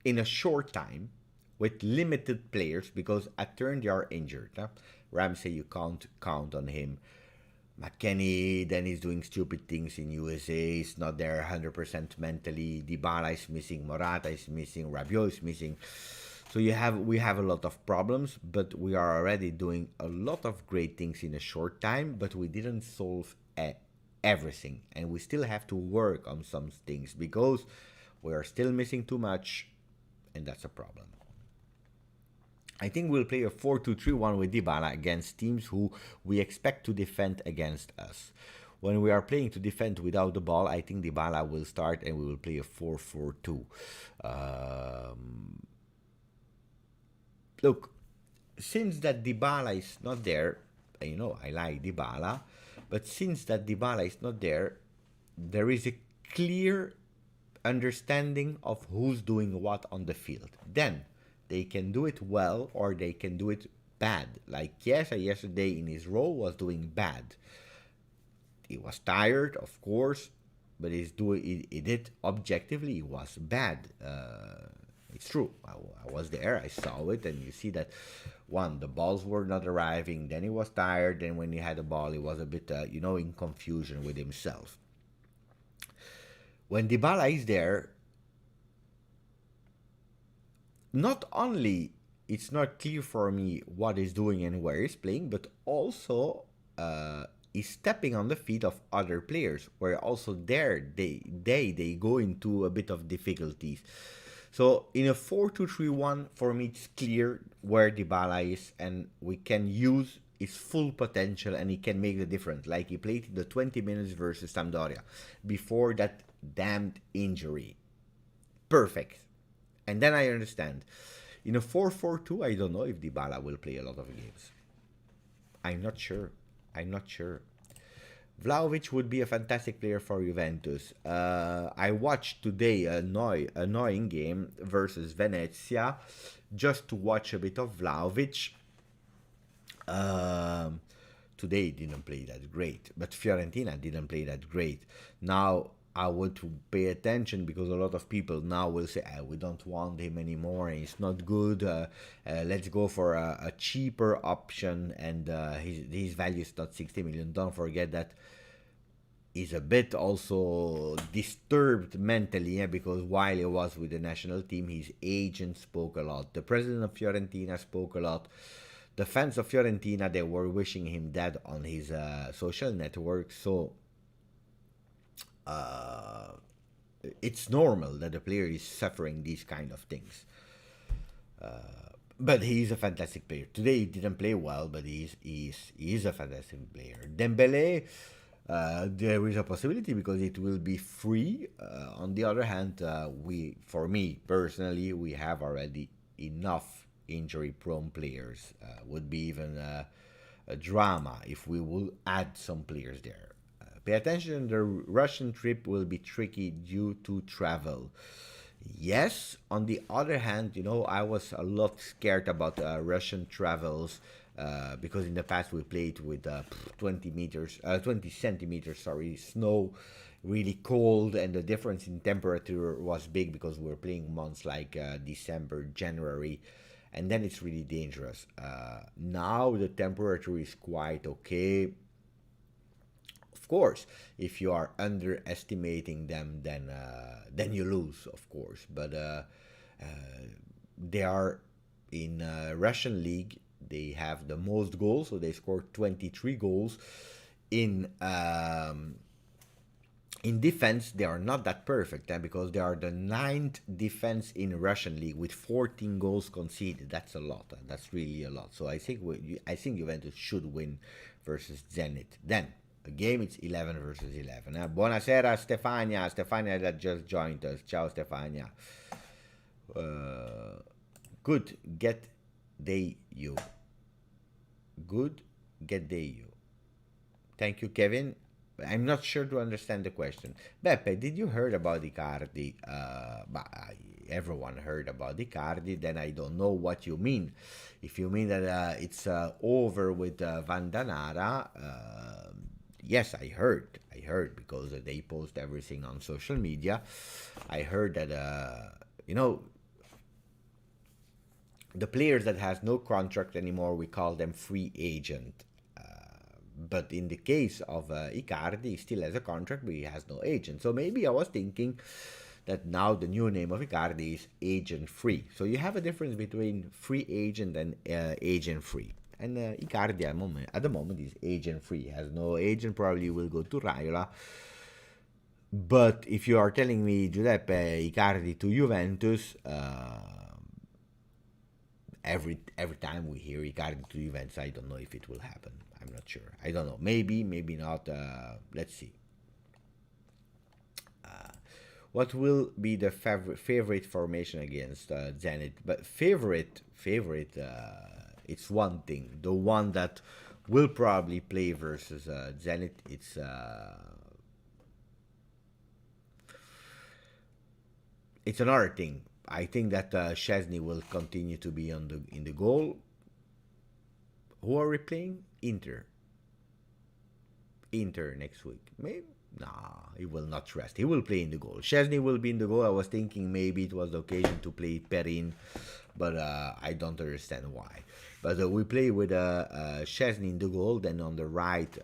in a short time with limited players because at turn they are injured. Ramsey, you can't count on him. McKennie, then he's doing stupid things in USA. He's not there 100% mentally. Dybala is missing. Morata is missing. Rabiot is missing. So we have a lot of problems, but we are already doing a lot of great things in a short time, but we didn't solve everything. And we still have to work on some things because we are still missing too much, and that's a problem. I think we'll play a 4-2-3-1 with Dybala against teams who we expect to defend against us. When we are playing to defend without the ball, I think Dybala will start and we will play a 4-4-2. Look, since that Dybala is not there, you know, I like Dybala, but since that Dybala is not there, there is a clear understanding of who's doing what on the field. Then they can do it well or they can do it bad. Like Chiesa yesterday in his role was doing bad. He was tired, of course, but he did objectively, he was bad. It's true. I was there, I saw it, and you see that the balls were not arriving, then he was tired, then when he had the ball, he was a bit, in confusion with himself. When Dybala is there, not only it's not clear for me what he's doing and where he's playing, but also he's stepping on the feet of other players, where also there they go into a bit of difficulties. So in a 4-2-3-1, for me it's clear where Dybala is, and we can use his full potential, and he can make the difference. Like he played the 20 minutes versus Sampdoria before that damned injury. Perfect. And then I understand. In a 4-4-2, I don't know if Dybala will play a lot of games. I'm not sure. Vlahovic would be a fantastic player for Juventus. I watched today an annoying game versus Venezia just to watch a bit of Vlahovic. Today he didn't play that great, but Fiorentina didn't play that great. Now I would pay attention because a lot of people now will say, we don't want him anymore and he's not good. Let's go for a cheaper option, and his value is not 60 million. Don't forget that he's a bit also disturbed mentally, because while he was with the national team, his agent spoke a lot. The president of Fiorentina spoke a lot. The fans of Fiorentina, they were wishing him dead on his social network. So it's normal that a player is suffering these kind of things. But he's a fantastic player. Today he didn't play well, but he is a fantastic player. Dembele, there is a possibility because it will be free. On the other hand, for me personally, we have already enough injury-prone players. Would be even a drama if we will add some players there. Pay attention, the Russian trip will be tricky due to travel. Yes, on the other hand, I was a lot scared about Russian travels because in the past we played with 20 centimeters, snow, really cold, and the difference in temperature was big because we were playing months like December, January, and then it's really dangerous. Now the temperature is quite okay. Of course, if you are underestimating them, then you lose, of course. But they are in Russian league. They have the most goals, so they scored 23 goals. In defense, they are not that perfect, because they are the 9th defense in Russian league with 14 goals conceded. That's a lot. That's really a lot. So I think Juventus should win versus Zenit. Then A game, it's 11 versus 11. Buonasera Stefania. Stefania that just joined us. Ciao Stefania. Good. Get day you. Good. Get day you. Thank you, Kevin. I'm not sure to understand the question. Beppe, did you heard about Icardi? Everyone heard about Icardi, then I don't know what you mean. If you mean that it's over with Van Danara, yes, I heard. I heard because they post everything on social media. I heard that, the players that has no contract anymore, we call them free agent. But in the case of Icardi, he still has a contract, but he has no agent. So maybe I was thinking that now the new name of Icardi is agent free. So you have a difference between free agent and agent free. And Icardi at the moment is agent free. Has no agent, probably will go to Raiola. But if you are telling me Giuseppe Icardi to Juventus, every time we hear Icardi to Juventus, I don't know if it will happen. I'm not sure. I don't know. Maybe, maybe not. Let's see. What will be the favorite formation against Zenit? But favorite, it's one thing. The one that will probably play versus Zenit, it's another thing. I think that Szczesny will continue to be in the goal. Who are we playing? Inter next week. Maybe. Nah, he will not rest. He will play in the goal. Szczesny will be in the goal. I was thinking maybe it was the occasion to play Perin, but I don't understand why. But we play with Szczesny in the goal. Then on the right,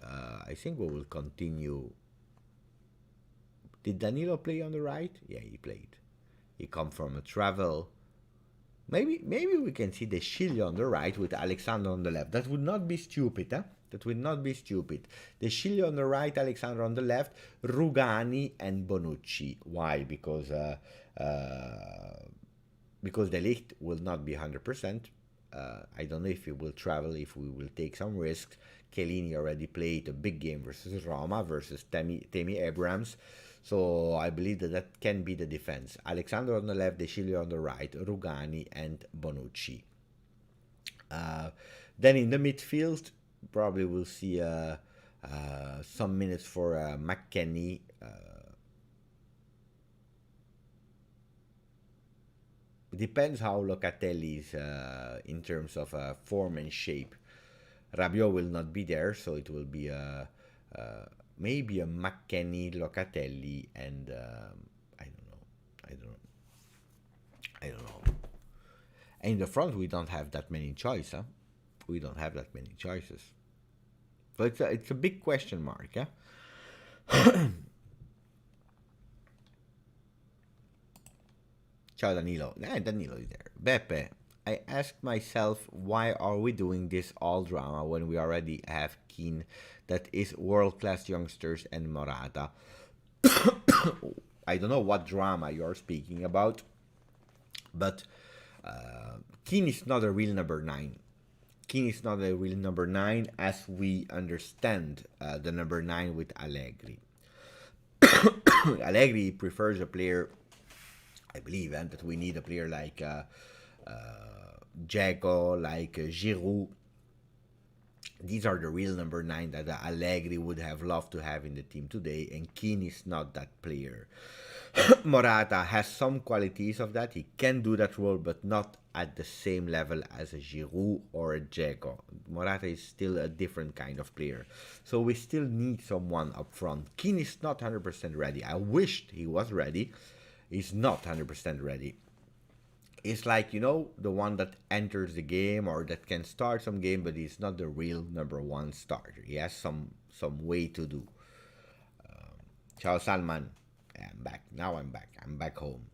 I think we will continue. Did Danilo play on the right? Yeah, he played. He come from a travel. Maybe we can see the Sciglio on the right with Alexandro on the left. That would not be stupid, huh? That would not be stupid. The Sciglio on the right, Alexandro on the left, Rugani and Bonucci. Why? Because De Ligt will not be 100%. I don't know if he will travel, if we will take some risks. Chiellini already played a big game versus Roma, versus Tammy Abrams. So I believe that can be the defense. Alexandro on the left, De Sciglio on the right, Rugani and Bonucci. Then in the midfield, probably we'll see some minutes for McKennie. It depends how Locatelli is in terms of form and shape. Rabiot will not be there, so it will be maybe a McKennie, Locatelli, and I don't know. And in the front, we don't have that many choices. Huh? We don't have that many choices. So it's a big question mark. Yeah. Ciao Danilo. Danilo is there. Beppe, I asked myself, why are we doing this all drama when we already have Keane that is world-class youngsters and Morata? I don't know what drama you're speaking about, but Keane is not a real number 9. Keane is not a real number 9 as we understand the number 9 with Allegri. Allegri prefers a player, I believe, that we need a player like Dzeko, like Giroud. These are the real number 9 that Allegri would have loved to have in the team today, and Keane is not that player. Morata has some qualities of that. He can do that role, but not at the same level as a Giroud or a Dzeko. Morata is still a different kind of player. So we still need someone up front. Keane is not 100% ready. I wished he was ready. He's not 100% ready. It's like, the one that enters the game or that can start some game, but he's not the real number 1 starter. He has some way to do. Ciao Salman. I'm back. Now I'm back. I'm back home.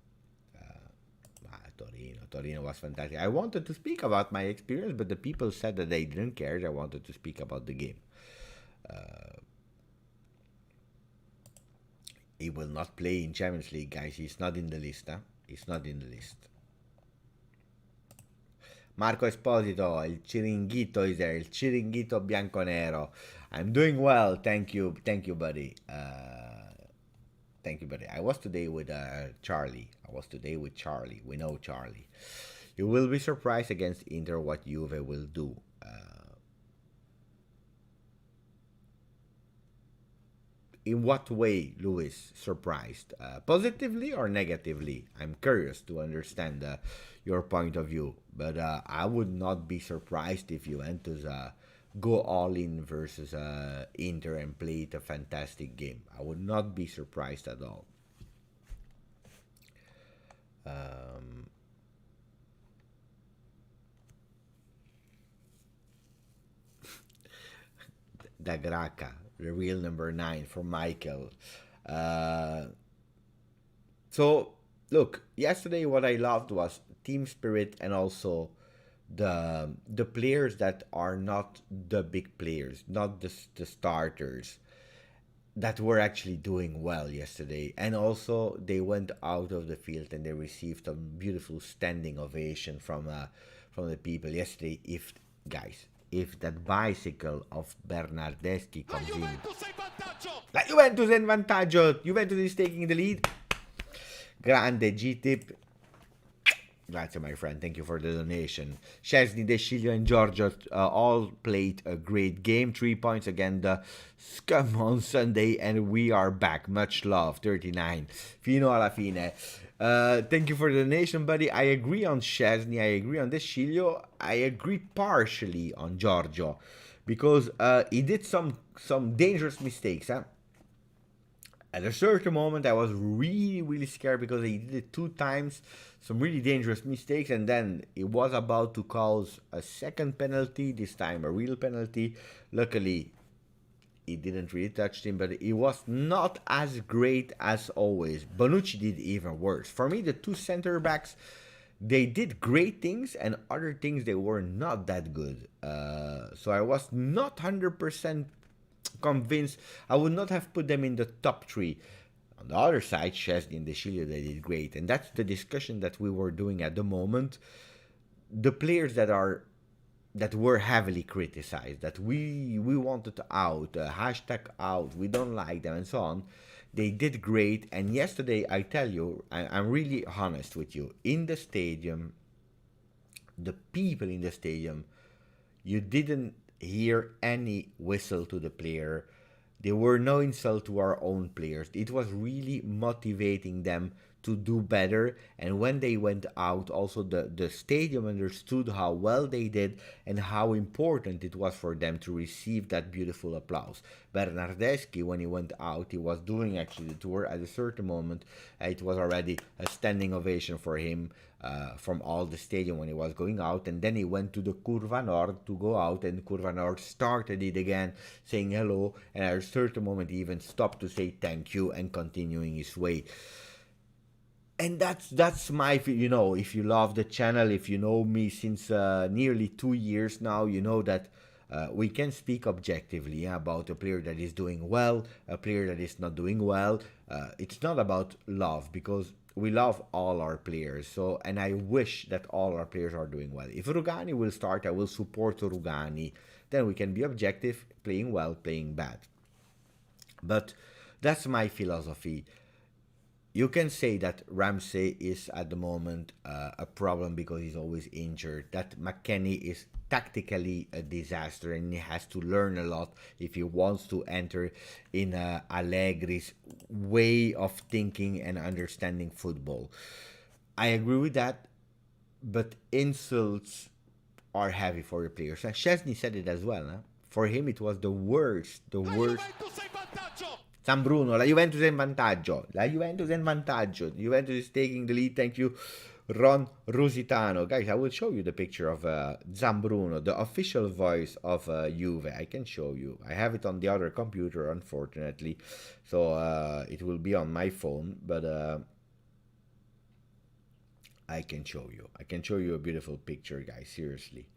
Torino was fantastic. I wanted to speak about my experience, but the people said that they didn't care. I wanted to speak about the game. He will not play in Champions League, guys. He's not in the list. Huh? He's not in the list. Marco Esposito, il Chiringuito is there, il Chiringuito Bianconero. I'm doing well, thank you, buddy. Thank you, buddy. I was today with Charlie. We know Charlie. You will be surprised against Inter what Juve will do. In what way, Luis, surprised? Positively or negatively? I'm curious to understand your point of view. But I would not be surprised if Juventus go all in versus Inter and play it a fantastic game. I would not be surprised at all. Da Graca, the real number 9 for Michael. Uh, so, look, yesterday what I loved was team spirit and also the players that are not the big players, not the starters, that were actually doing well yesterday. And also they went out of the field and they received a beautiful standing ovation from the people yesterday. If guys, if that bicycle of Bernardeschi comes in, la Juventus è in vantaggio. Juventus is taking the lead. Grande G-tip. Grazie, my friend. Thank you for the donation. Chesney, De Sciglio, and Giorgio all played a great game. 3 points against the scum on Sunday, and we are back. Much love. 39. Fino alla fine. Thank you for the donation, buddy. I agree on Chesney. I agree on De Sciglio. I agree partially on Giorgio because he did some dangerous mistakes. Huh? At a certain moment, I was really scared because he did it 2 times, some really dangerous mistakes, and then he was about to cause a second penalty, this time a real penalty. Luckily, he didn't really touch him, but he was not as great as always. Bonucci did even worse. For me, the 2 center backs, they did great things, and other things they were not that good. So I was not 100% convinced. I would not have put them in the top 3. On the other side, Chesney and De Sciglio, they did great, and that's the discussion that we were doing at the moment. The players that were heavily criticized, that we wanted out, hashtag out, we don't like them, and so on, they did great. And yesterday, I tell you, I'm really honest with you, in the stadium, the people in the stadium, you didn't hear any whistle to the player. There were no insult to our own players. It was really motivating them to do better. And when they went out, also the stadium understood how well they did and how important it was for them to receive that beautiful applause. Bernardeschi, when he went out, he was doing actually the tour. At a certain moment, it was already a standing ovation for him from all the stadium when he was going out. And then he went to the Curva Nord to go out, and Curva Nord started it again, saying hello. And at a certain moment, he even stopped to say thank you and continuing his way. And that's my, if you love the channel, if you know me since nearly 2 years now, you know that we can speak objectively about a player that is doing well, a player that is not doing well. It's not about love, because we love all our players. So, and I wish that all our players are doing well. If Rugani will start, I will support Rugani. Then we can be objective, playing well, playing bad. But that's my philosophy. You can say that Ramsey is at the moment a problem because he's always injured. That McKennie is tactically a disaster, and he has to learn a lot if he wants to enter in Allegri's way of thinking and understanding football. I agree with that, but insults are heavy for the players. And Chesney said it as well. Huh? For him, it was the worst. San Bruno, la Juventus è in vantaggio. La Juventus è in vantaggio. Juventus is taking the lead. Thank you, Ron Rusitano. Guys, I will show you the picture of Zambruno, the official voice of Juve. I can show you. I have it on the other computer, unfortunately. So it will be on my phone, but I can show you. I can show you a beautiful picture, guys. Seriously.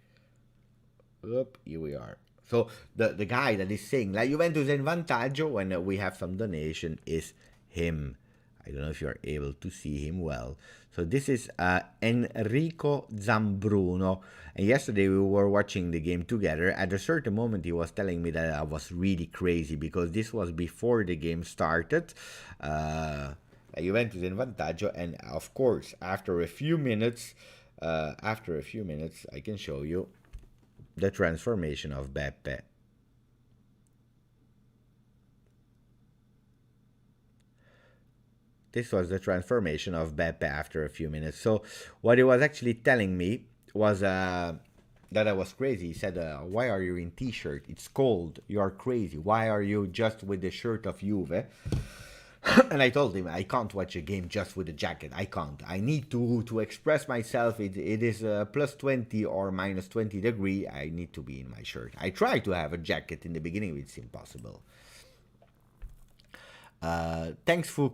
Oop, here we are. So the guy that is saying La Juventus in vantaggio when we have some donation is him. I don't know if you're able to see him well. So this is Enrico Zambruno. And yesterday we were watching the game together. At a certain moment he was telling me that I was really crazy because this was before the game started. Juventus in vantaggio, and of course after a few minutes, I can show you the transformation of Beppe. This was the transformation of Beppe after a few minutes. So what he was actually telling me was that I was crazy. He said, why are you in t-shirt? It's cold. You are crazy. Why are you just with the shirt of Juve? And I told him, I can't watch a game just with a jacket. I can't. I need to express myself. It is plus 20 or minus 20 degree. I need to be in my shirt. I tried to have a jacket in the beginning. It's impossible. Thanks for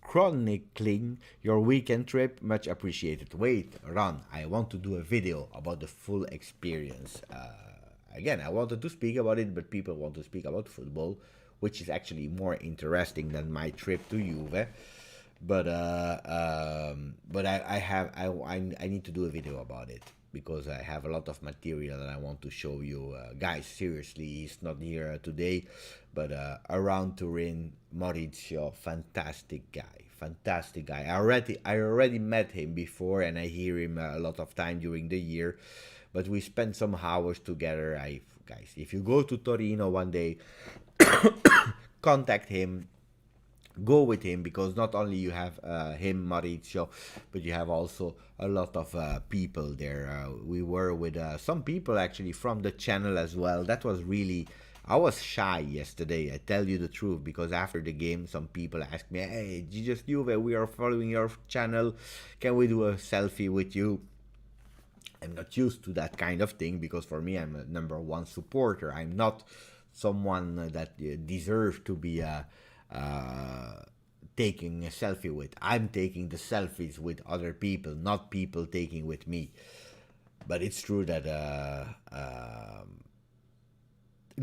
chronicling your weekend trip. Much appreciated. Wait, Ron, I want to do a video about the full experience. Again, I wanted to speak about it, but people want to speak about football, which is actually more interesting than my trip to Juve. But I need to do a video about it because I have a lot of material that I want to show you. Guys, seriously, he's not here today, but around Turin, Maurizio, fantastic guy. I already met him before, and I hear him a lot of time during the year, but we spent some hours together. Guys, if you go to Torino one day, contact him. Go with him, because not only you have him, Maurizio, but you have also a lot of people there. We were with some people actually from the channel as well. That was really, I was shy yesterday, I tell you the truth, because after the game some people asked me, hey, GJustjuve, we are following your channel, can we do a selfie with you? I'm not used to that kind of thing, because for me, I'm a #1 supporter. I'm not someone that deserves to be taking a selfie with. I'm taking the selfies with other people, not people taking with me. But it's true that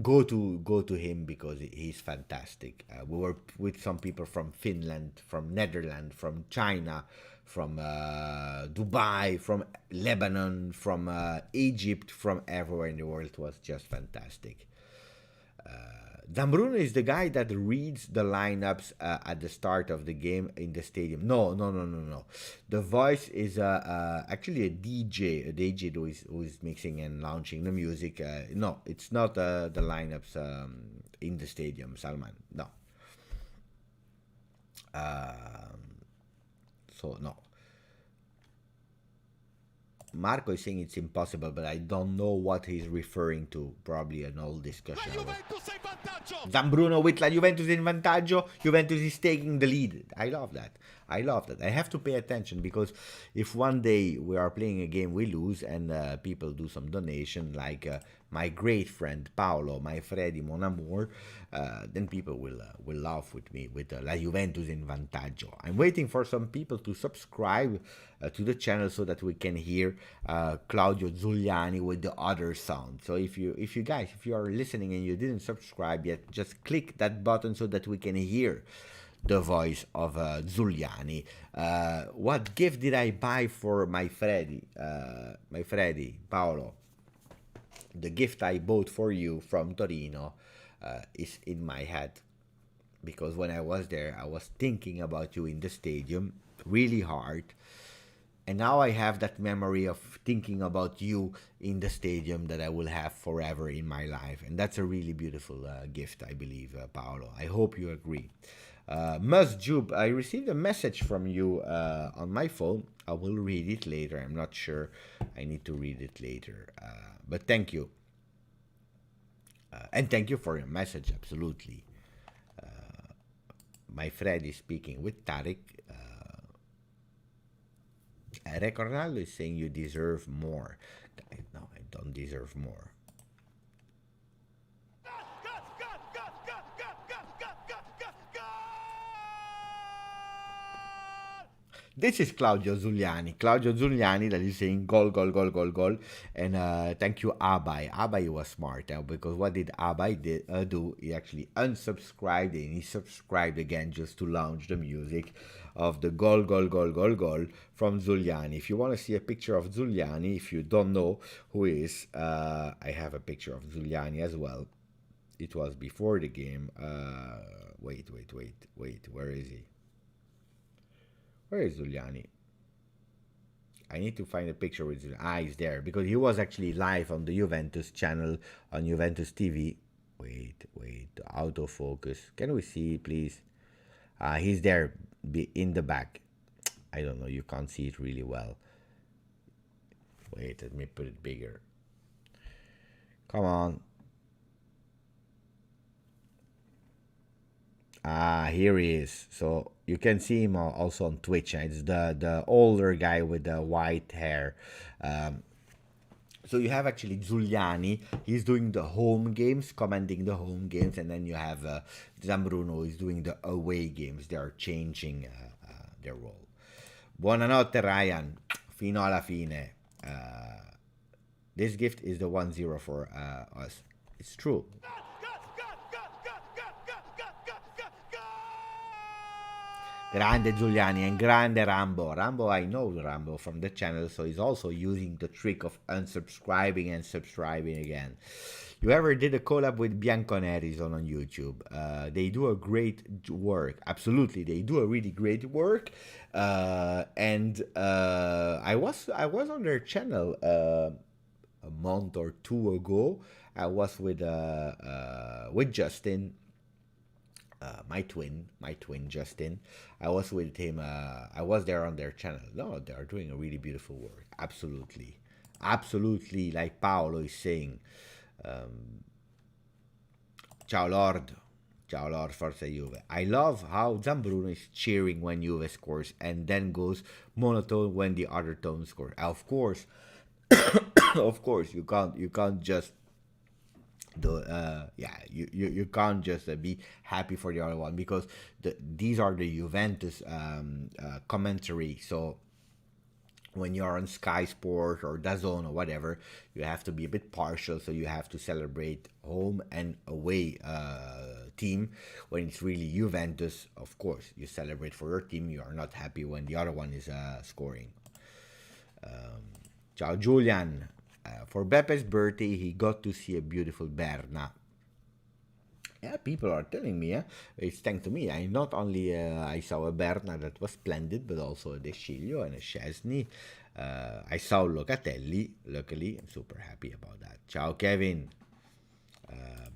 go to him because he's fantastic. We were with some people from Finland, from Netherlands, from China, from Dubai, from Lebanon, from Egypt, from everywhere in the world. It was just fantastic. Zambruno is the guy that reads the lineups at the start of the game in the stadium. No. The voice is actually a DJ who is mixing and launching the music. No, it's not the lineups in the stadium, Salman. No. So no. Marco is saying it's impossible, but I don't know what he's referring to. Probably an old discussion. Zambruno with La Juventus in vantaggio. Juventus is taking the lead. I love that. I have to pay attention, because if one day we are playing a game we lose and people do some donation, like my great friend Paolo, my Freddy, mon amour, then people will laugh with me with La Juventus in vantaggio. I'm waiting for some people to subscribe to the channel so that we can hear Claudio Zuliani with the other sound. So if you guys, if you are listening and you didn't subscribe yet, just click that button so that we can hear the voice of Zuliani. What gift did I buy for my Freddy, Paolo? The gift I bought for you from Torino is in my head, because when I was there, I was thinking about you in the stadium really hard. And now I have that memory of thinking about you in the stadium that I will have forever in my life. And that's a really beautiful gift, I believe, Paolo. I hope you agree. Jube, I received a message from you on my phone. I will read it later. I'm not sure. I need to read it later. But thank you. And thank you for your message, absolutely. My friend is speaking with Tariq. Ronaldo is saying you deserve more. No, I don't deserve more. This is Claudio Zuliani. Claudio Zuliani that is saying goal, goal, goal, goal, goal. And thank you, Abai. Abai was smart because what did Abai do? He actually unsubscribed and he subscribed again just to launch the music of the goal, goal, goal, goal, goal from Zuliani. If you want to see a picture of Zuliani, if you don't know who he is, I have a picture of Zuliani as well. It was before the game. Wait. Where is he? Where is Zuliani? I need to find a picture with Zuliani. Ah, he's there. Because he was actually live on the Juventus channel, on Juventus TV. Wait. Autofocus. Can we see, please? He's there in the back. I don't know. You can't see it really well. Wait, let me put it bigger. Come on. Here he is. So you can see him also on Twitch. It's the older guy with the white hair. So you have actually Giuliani. He's doing the home games, commenting the home games, and then you have Zambruno is doing the away games. They are changing their role. Buonanotte Ryan, fino alla fine. This gift is the 1-0 for us. It's true. Grande Giuliani and grande Rambo. Rambo, I know Rambo from the channel, so he's also using the trick of unsubscribing and subscribing again. You ever did a collab with Bianconeri's on YouTube? They do a great work. Absolutely, they do a really great work. And I was on their channel a month or two ago. I was with Justin. My twin Justin. I was with him. I was there on their channel. No, they are doing a really beautiful work. Absolutely, like Paolo is saying. Ciao Lord, Forza Juve. I love how Zambruno is cheering when Juve scores and then goes monotone when the other team scores. Of course, you can't just. You can't just be happy for the other one because these are the Juventus commentary. So when you're on Sky Sport or DAZN or whatever, you have to be a bit partial. So you have to celebrate home and away team. When it's really Juventus, of course, you celebrate for your team. You are not happy when the other one is scoring. Ciao Julian. For Bepe's birthday, he got to see a beautiful Berna. Yeah, people are telling me, it's thanks to me. I not only I saw a Berna that was splendid, but also a De Sciglio and a Szczesny. I saw Locatelli. Luckily, I'm super happy about that. Ciao, Kevin.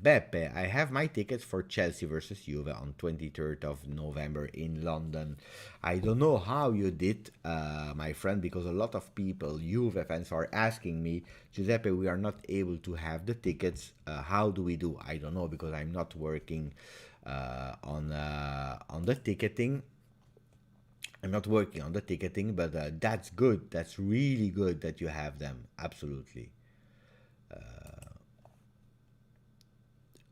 Beppe, I have my tickets for Chelsea versus Juve on 23rd of November in London. I don't know how you did, my friend, because a lot of people, Juve fans, are asking me, Giuseppe, we are not able to have the tickets. How do we do? I don't know because I'm not working on the ticketing. I'm not working on the ticketing, but that's good. That's really good that you have them. Absolutely.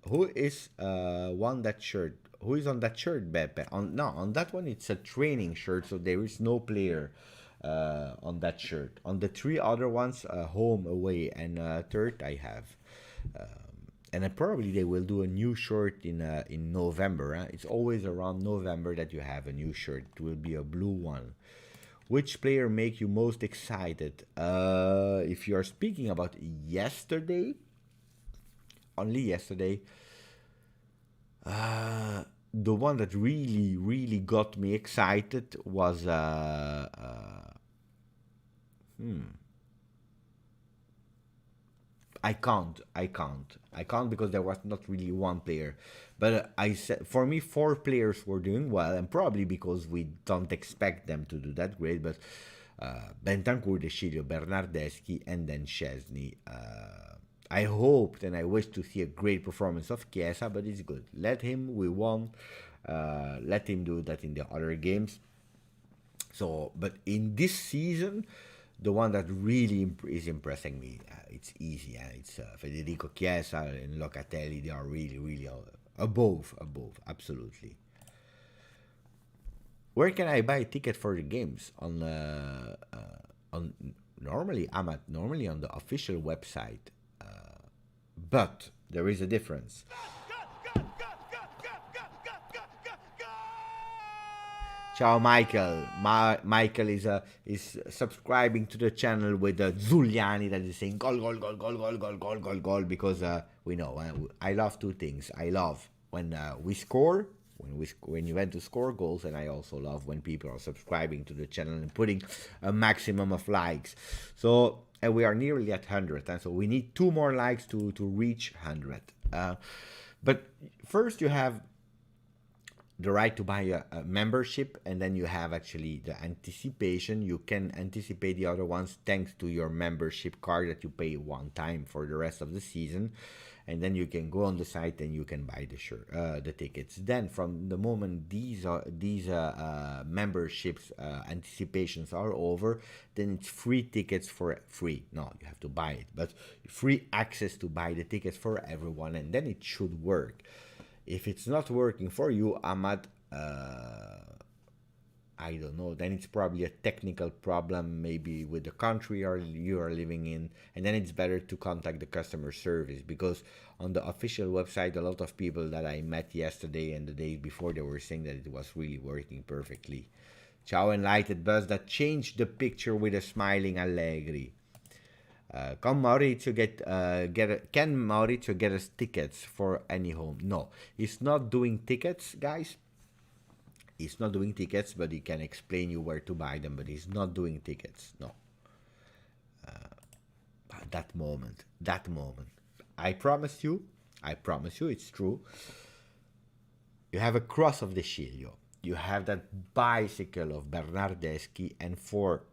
Who is on that shirt? Who is on that shirt, Beppe? On that one, it's a training shirt, so there is no player on that shirt. On the three other ones, home, away, and third, I have. And probably they will do a new shirt in November. It's always around November that you have a new shirt. It will be a blue one. Which player make you most excited? If you are speaking about yesterday, only yesterday, the one that really got me excited was I can't because there was not really one player, but I said for me 4 players were doing well, and probably because we don't expect them to do that great, but Bentancur, De Sciglio, Bernardeschi, and then Szczesny. I hoped and I wish to see a great performance of Chiesa, but it's good. Let him, we won. Let him do that in the other games. So, but in this season, the one that really is impressing me, it's easy. It's Federico Chiesa and Locatelli. They are really above, absolutely. Where can I buy a ticket for the games? On normally normally on the official website, but there is a difference. Ciao, Michael. Michael is subscribing to the channel with Zuliani that is saying goal, goal, goal, goal, goal, goal, goal, goal, goal, because we know I love two things. I love when we score, when Juventus score goals, and I also love when people are subscribing to the channel and putting a maximum of likes. So and we are nearly at 100, and so we need 2 more likes to reach 100. But first you have the right to buy a membership, and then you have actually the anticipation. You can anticipate the other ones thanks to your membership card that you pay one time for the rest of the season, and then you can go on the site and you can buy the tickets. Then from the moment these memberships anticipations are over, then it's free tickets for free. No, you have to buy it, but free access to buy the tickets for everyone, and then it should work. If it's not working for you, Ahmad, I don't know, then it's probably a technical problem, maybe with the country you are living in, and then it's better to contact the customer service, because on the official website, a lot of people that I met yesterday and the days before, they were saying that it was really working perfectly. Ciao Enlightened Buzz, that changed the picture with a smiling Allegri. Can Maurizio get us tickets for any home? No, he's not doing tickets, guys. He's not doing tickets, but he can explain you where to buy them. But he's not doing tickets. No. That moment, I promise you, it's true. You have a cross of the Sciglio. You have that bicycle of Bernardeschi, and for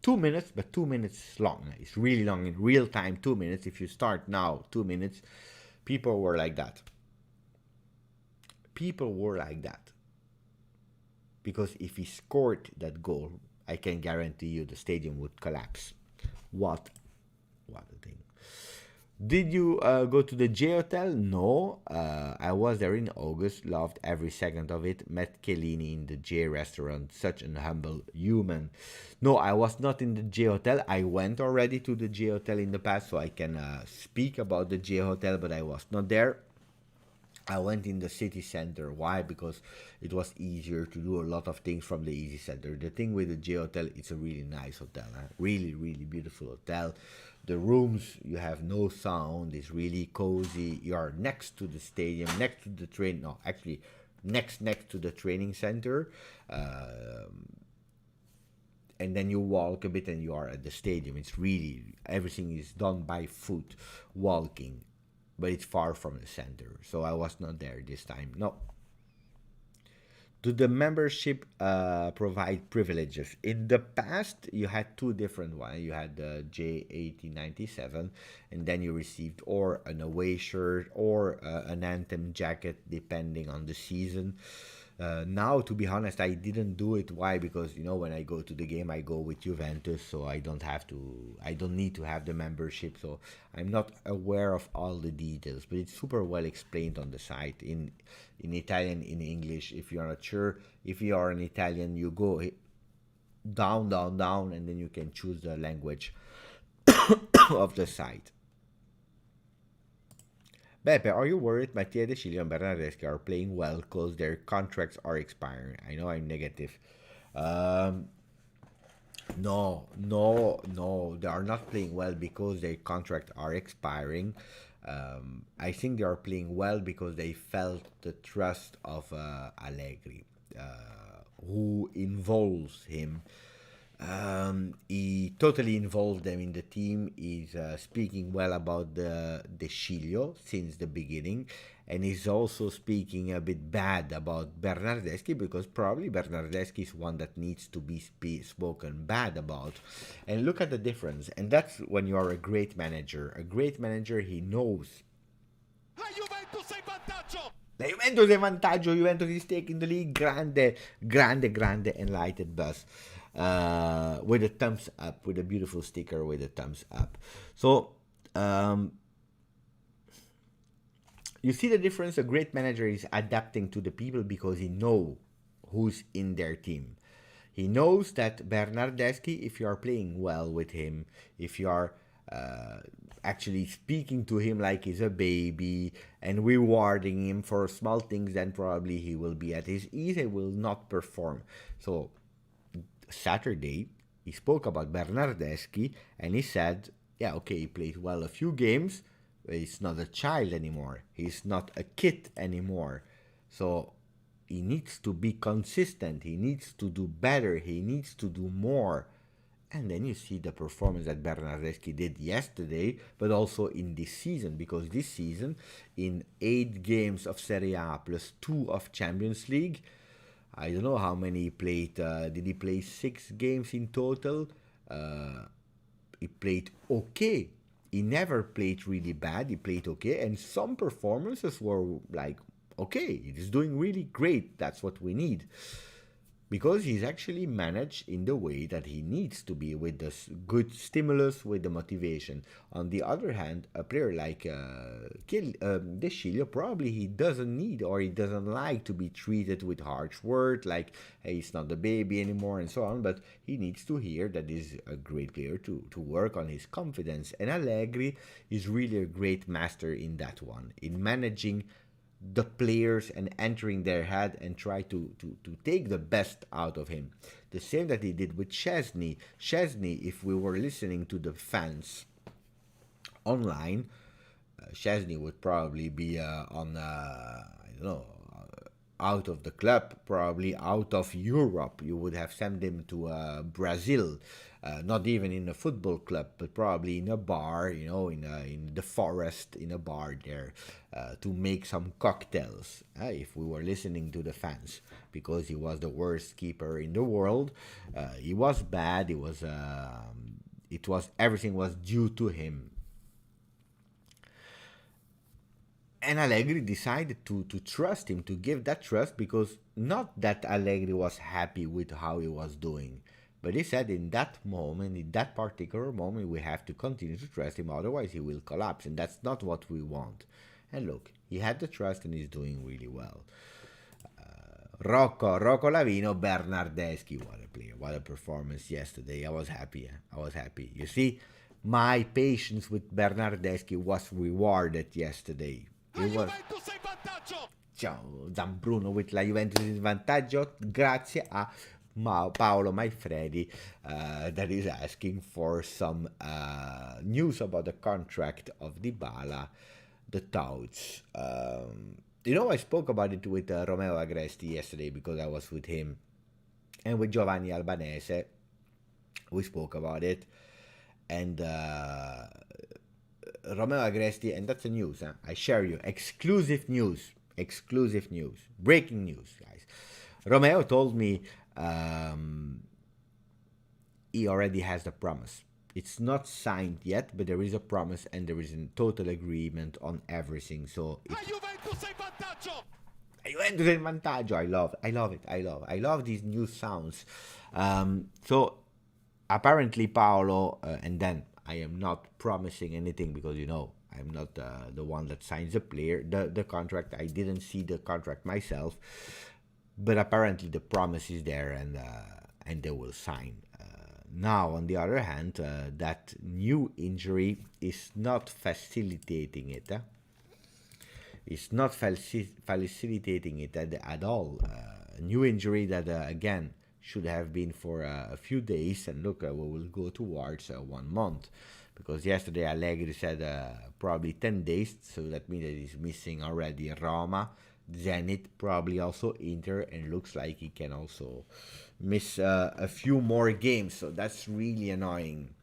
2 minutes, but 2 minutes long. It's really long in real time. 2 minutes. If you start now, 2 minutes, people were like that. Because if he scored that goal, I can guarantee you the stadium would collapse. What a thing. Did you go to the J Hotel? No, I was there in August, loved every second of it. Met Chiellini in the J restaurant, such an humble human. No, I was not in the J Hotel. I went already to the J Hotel in the past, so I can speak about the J Hotel, but I was not there. I went in the city center. Why? Because it was easier to do a lot of things from the easy center. The thing with the J Hotel, it's a really nice hotel. Really, really beautiful hotel. The rooms, you have no sound. It's really cozy. You are next to the stadium, next to the train. No, actually, next to the training center. And then you walk a bit and you are at the stadium. It's really, everything is done by foot, walking. But it's far from the center, so I was not there this time. No. Do the membership provide privileges? In the past, you had 2 different ones. You had the J1897, and then you received or an away shirt or an anthem jacket, depending on the season. Now, to be honest, I didn't do it. Why? Because, you know, when I go to the game, I go with Juventus, so I don't need to have the membership, so I'm not aware of all the details, but it's super well explained on the site in Italian, in English. If you're not sure, if you are an Italian, you go down, and then you can choose the language of the site. Beppe, are you worried Mattia De Sciglio and Bernardeschi are playing well because their contracts are expiring? I know I'm negative. No, they are not playing well because their contracts are expiring. I think they are playing well because they felt the trust of Allegri, who involves him. He totally involved them in the team. He's speaking well about the Sciglio since the beginning, and he's also speaking a bit bad about Bernardeschi, because probably Bernardeschi is one that needs to be spoken bad about. And look at the difference, and that's when you are a great manager. A great manager, he knows. La Juventus è in vantaggio. Juventus is taking the league. Grande enlightened bus. With a thumbs up, with a beautiful sticker with a thumbs up. So you see the difference. A great manager is adapting to the people because he knows who's in their team. He knows that Bernardeschi, if you are playing well with him, if you are actually speaking to him like he's a baby and rewarding him for small things, then probably he will be at his ease and will not perform. So Saturday, he spoke about Bernardeschi and he said, yeah, okay, he played well a few games, but he's not a child anymore. He's not a kid anymore. So he needs to be consistent. He needs to do better. He needs to do more. And then you see the performance that Bernardeschi did yesterday, but also in this season, because this season, in 8 games of Serie A plus 2 of Champions League, I don't know how many he played. Did he play 6 games in total? He played okay. He never played really bad. He played okay. And some performances were like, okay, it is doing really great. That's what we need. Because he's actually managed in the way that he needs to be, with the good stimulus, with the motivation. On the other hand, a player like De Sciglio, probably he doesn't need or he doesn't like to be treated with harsh words, like, hey, he's not the baby anymore and so on, but he needs to hear that he's a great player to work on his confidence. And Allegri is really a great master in that one, in managing the players and entering their head and try to take the best out of him. The same that he did with Szczesny. Szczesny, if we were listening to the fans online, Szczesny would probably be on, I don't know, out of the club, probably out of Europe. You would have sent him to Brazil, not even in a football club, but probably in a bar, in the forest, in a bar there, to make some cocktails, if we were listening to the fans, because he was the worst keeper in the world. He was bad. Everything was due to him. And Allegri decided to trust him, to give that trust, because not that Allegri was happy with how he was doing, but he said in that moment, in that particular moment, we have to continue to trust him, otherwise he will collapse, and that's not what we want. And look, he had the trust and he's doing really well. Rocco Lavino, Bernardeschi, what a player, what a performance yesterday. I was happy. You see, my patience with Bernardeschi was rewarded yesterday. Ciao, Zambruno with la Juventus in vantaggio, grazie a Paolo Maifredi, that is asking for some news about the contract of Dybala, the touts. I spoke about it with Romeo Agresti yesterday, because I was with him, and with Giovanni Albanese. We spoke about it, and Romeo Agresti, and that's the news. I share you exclusive news, breaking news, guys. Romeo told me he already has the promise. It's not signed yet, but there is a promise and there is a total agreement on everything. So Juventus in vantaggio. I love these new sounds. So apparently Paolo, and then I am not promising anything, because I'm not the one that signs the contract. I didn't see the contract myself, but apparently the promise is there, and they will sign. Now, on the other hand, that new injury is not facilitating it. It's not facilitating it at all. A new injury that, again, should have been for a few days, and look, we will go towards 1 month, because yesterday Allegri said probably 10 days, so that means that he's missing already Roma, Zenit, probably also Inter, and looks like he can also miss a few more games, so that's really annoying.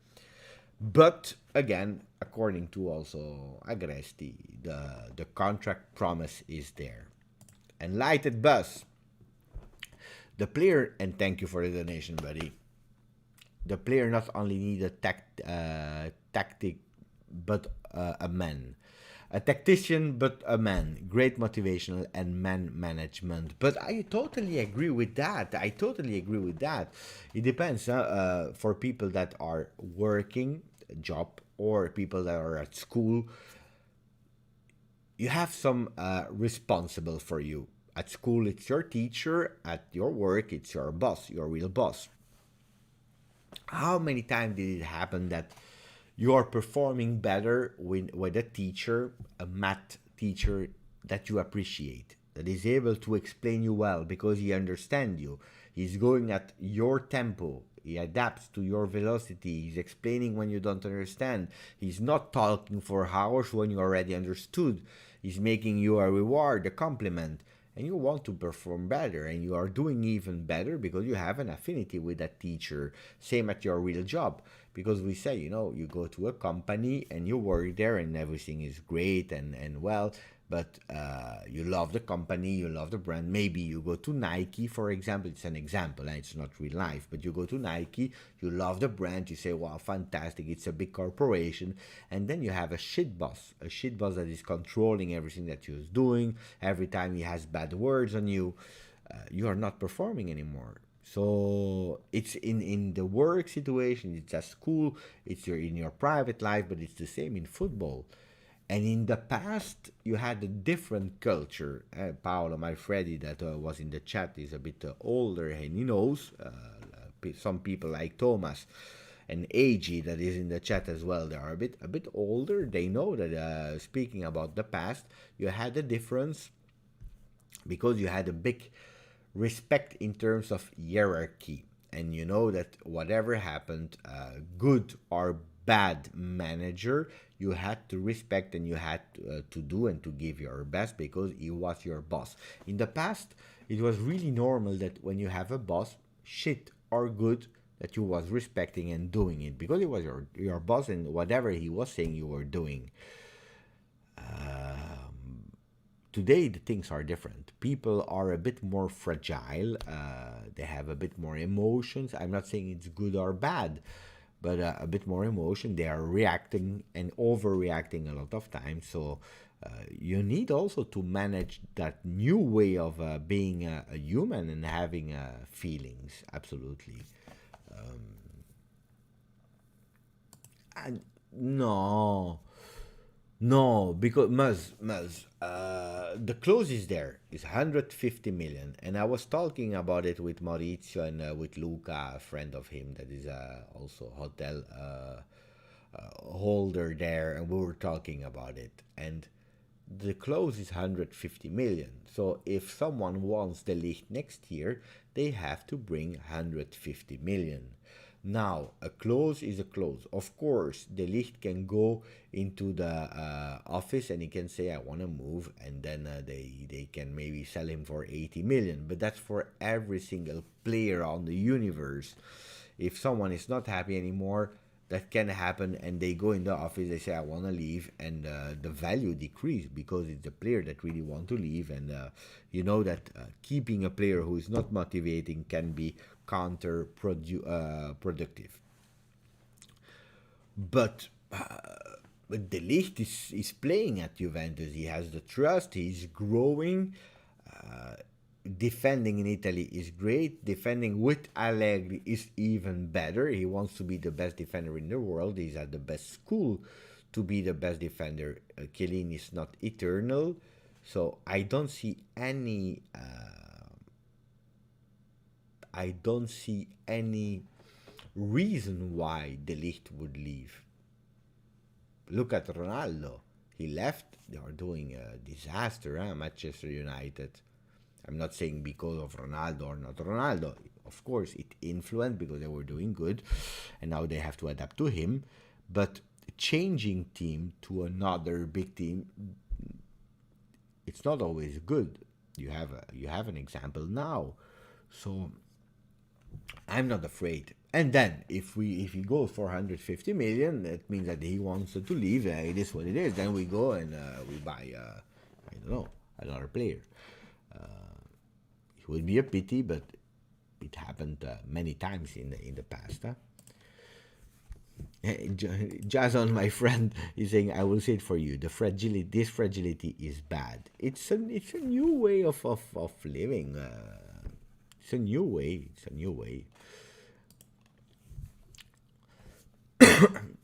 But again, according to also Agresti, the contract promise is there. Enlightened Bus, the player, and thank you for the donation, buddy. The player not only needs a tactic, but a man. A tactician, but a man. Great motivational and man management. But I totally agree with that. It depends for people that are working a job or people that are at school. You have some responsible for you. At school, it's your teacher. At your work, it's your boss, your real boss. How many times did it happen that you are performing better with a teacher, a math teacher that you appreciate, that is able to explain you well because he understands you. He's going at your tempo. He adapts to your velocity. He's explaining when you don't understand. He's not talking for hours when you already understood. He's making you a reward, a compliment, and you want to perform better, and you are doing even better because you have an affinity with that teacher. Same at your real job, because we say, you go to a company and you work there and everything is great and well, but you love the company, you love the brand. Maybe you go to Nike, for example. It's an example, and it's not real life, but you go to Nike, you love the brand, you say, wow, fantastic, it's a big corporation. And then you have a shit boss that is controlling everything that you're doing. Every time he has bad words on you, you are not performing anymore. So it's in the work situation, it's at school, in your private life, but it's the same in football. And in the past, you had a different culture. Paolo, my Freddy, that was in the chat, is a bit older, and he knows. Some people like Thomas and AG, that is in the chat as well, they are a bit older. They know that speaking about the past, you had a difference because you had a big respect in terms of hierarchy. And you know that whatever happened, good or bad manager, you had to respect, and you had to do and to give your best because he was your boss. In the past, it was really normal that when you have a boss, shit or good, that you was respecting and doing it because he was your boss, and whatever he was saying, you were doing. Today the things are different. People are a bit more fragile. They have a bit more emotions. I'm not saying it's good or bad, but a bit more emotion. They are reacting and overreacting a lot of times. So you need also to manage that new way of being a human and having feelings. Absolutely. And no, no, because Muz, the close is there. It's 150 million, and I was talking about it with Maurizio and with Luca, a friend of him that is also hotel holder there, and we were talking about it. And the close is 150 million. So if someone wants the Ligt next year, they have to bring 150 million. Now, a close is a close. Of course, the Ligt can go into the office and he can say, I want to move, and then they can maybe sell him for 80 million. But that's for every single player on the universe. If someone is not happy anymore, that can happen, and they go in the office, they say, I want to leave, and the value decrease because it's a player that really want to leave. And you know that keeping a player who is not motivating can be counterproductive. But De Ligt is playing at Juventus. He has the trust. He's growing. Defending in Italy is great. Defending with Allegri is even better. He wants to be the best defender in the world. He's at the best school to be the best defender. Chiellini is not eternal. So I don't see any reason why De Ligt would leave. Look at Ronaldo. He left. They are doing a disaster, Manchester United. I'm not saying because of Ronaldo or not Ronaldo. Of course, it influenced because they were doing good, and now they have to adapt to him. But changing team to another big team, it's not always good. You have an example now, so I'm not afraid. And then if he goes for 150 million, that means that he wants to leave. It is what it is. Then we go and we buy I don't know, another player. It would be a pity, but it happened many times in the past. Jason, my friend, is saying, I will say it for you. This fragility is bad. It's a new way of living. It's a new way.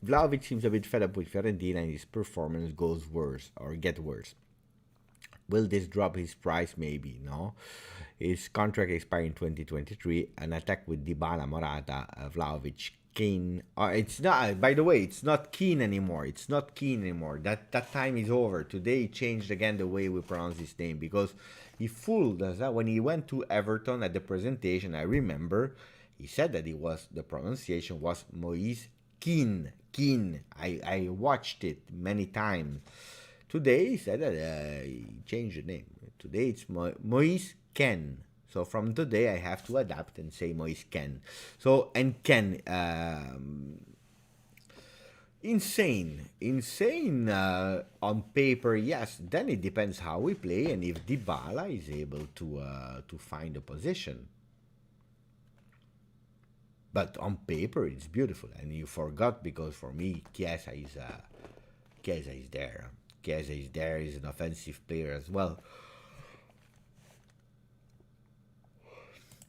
Vlahovic seems a bit fed up with Fiorentina, and his performance goes worse or get worse. Will this drop his price? Maybe, no. His contract expired in 2023. An attack with Dybala, Morata, Vlahovic, Kane. It's not. By the way, it's not Keane anymore. It's not Keane anymore. That time is over. Today he changed again the way we pronounce his name because he fooled us. When he went to Everton at the presentation, I remember he said that the pronunciation was Moise Keane. Keane. I watched it many times. Today he said that he changed the name. Today it's Moise Ken. So from today I have to adapt and say Moise Ken. So, and Ken, insane on paper, yes. Then it depends how we play and if Dybala is able to find a position. But on paper it's beautiful, and you forgot because for me Chiesa is there. Chiesa is there. He's an offensive player as well.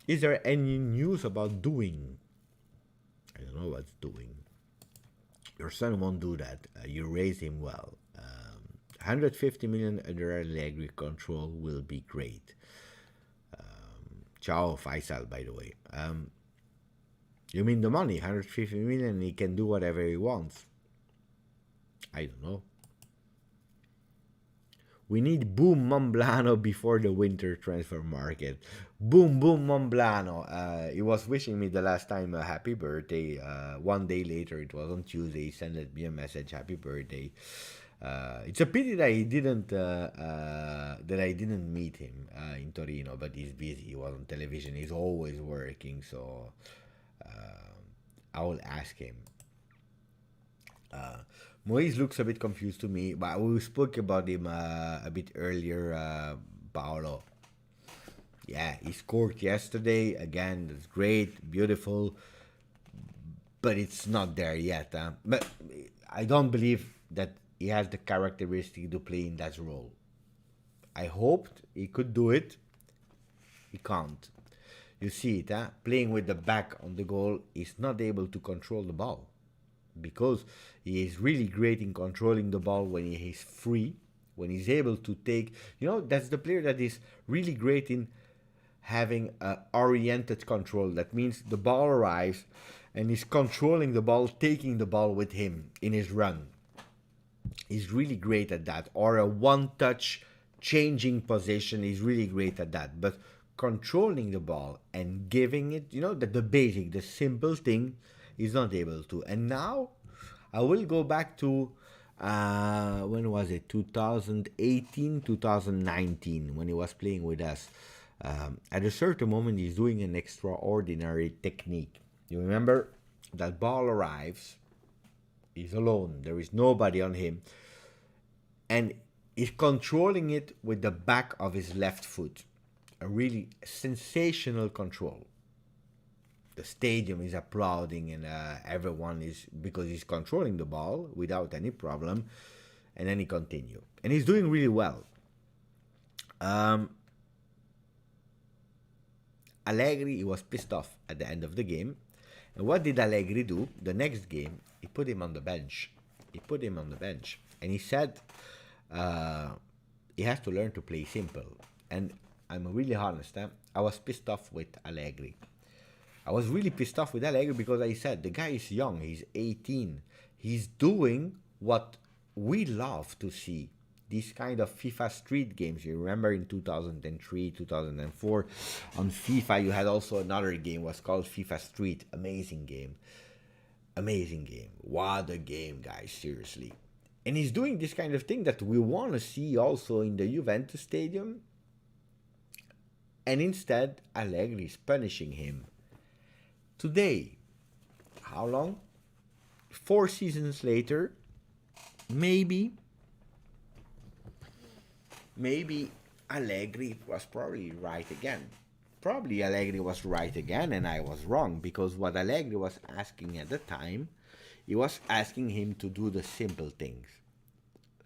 Is there any news about doing? I don't know what's doing. Your son won't do that. You raised him well. 150 million under Allegri control will be great. Ciao Faisal, by the way. You mean the money? 150 million, he can do whatever he wants. I don't know. We need boom Momblano before the winter transfer market. Boom Momblano. He was wishing me the last time a happy birthday. One day later, it was on Tuesday, he sent me a message, happy birthday. It's a pity that I didn't meet him in Torino, but he's busy. He was on television. He's always working, so I will ask him. Moise looks a bit confused to me, but we spoke about him a bit earlier, Paolo. Yeah, he scored yesterday. Again, that's great, beautiful, but it's not there yet. But I don't believe that he has the characteristic to play in that role. I hoped he could do it. He can't. You see it, playing with the back on the goal, he's not able to control the ball. Because he is really great in controlling the ball when he is free, when he's able to take, that's the player that is really great in having oriented control. That means the ball arrives and he's controlling the ball, taking the ball with him in his run. He's really great at that. Or a one-touch changing position, he's really great at that. But controlling the ball and giving it, the basic, the simple thing, he's not able to. And now I will go back to when was it, 2018, 2019, when he was playing with us. At a certain moment he's doing an extraordinary technique. You remember, that ball arrives, he's alone, there is nobody on him, and he's controlling it with the back of his left foot. A really sensational control. The stadium is applauding, and everyone is, because he's controlling the ball without any problem. And then he continues, and he's doing really well. Allegri, he was pissed off at the end of the game, and what did Allegri do? The next game, he put him on the bench. And he said he has to learn to play simple. And I'm really honest, I was pissed off with Allegri. I was really pissed off with Allegri because I said, the guy is young, he's 18. He's doing what we love to see. These kind of FIFA street games. You remember in 2003, 2004, on FIFA you had also another game, was called FIFA Street. Amazing game. What a game, guys, seriously. And he's doing this kind of thing that we want to see also in the Juventus stadium. And instead, Allegri is punishing him. Today, how long? 4 seasons later, maybe Allegri was probably right again. Allegri was right again and I was wrong, because what Allegri was asking at the time, he was asking him to do the simple things.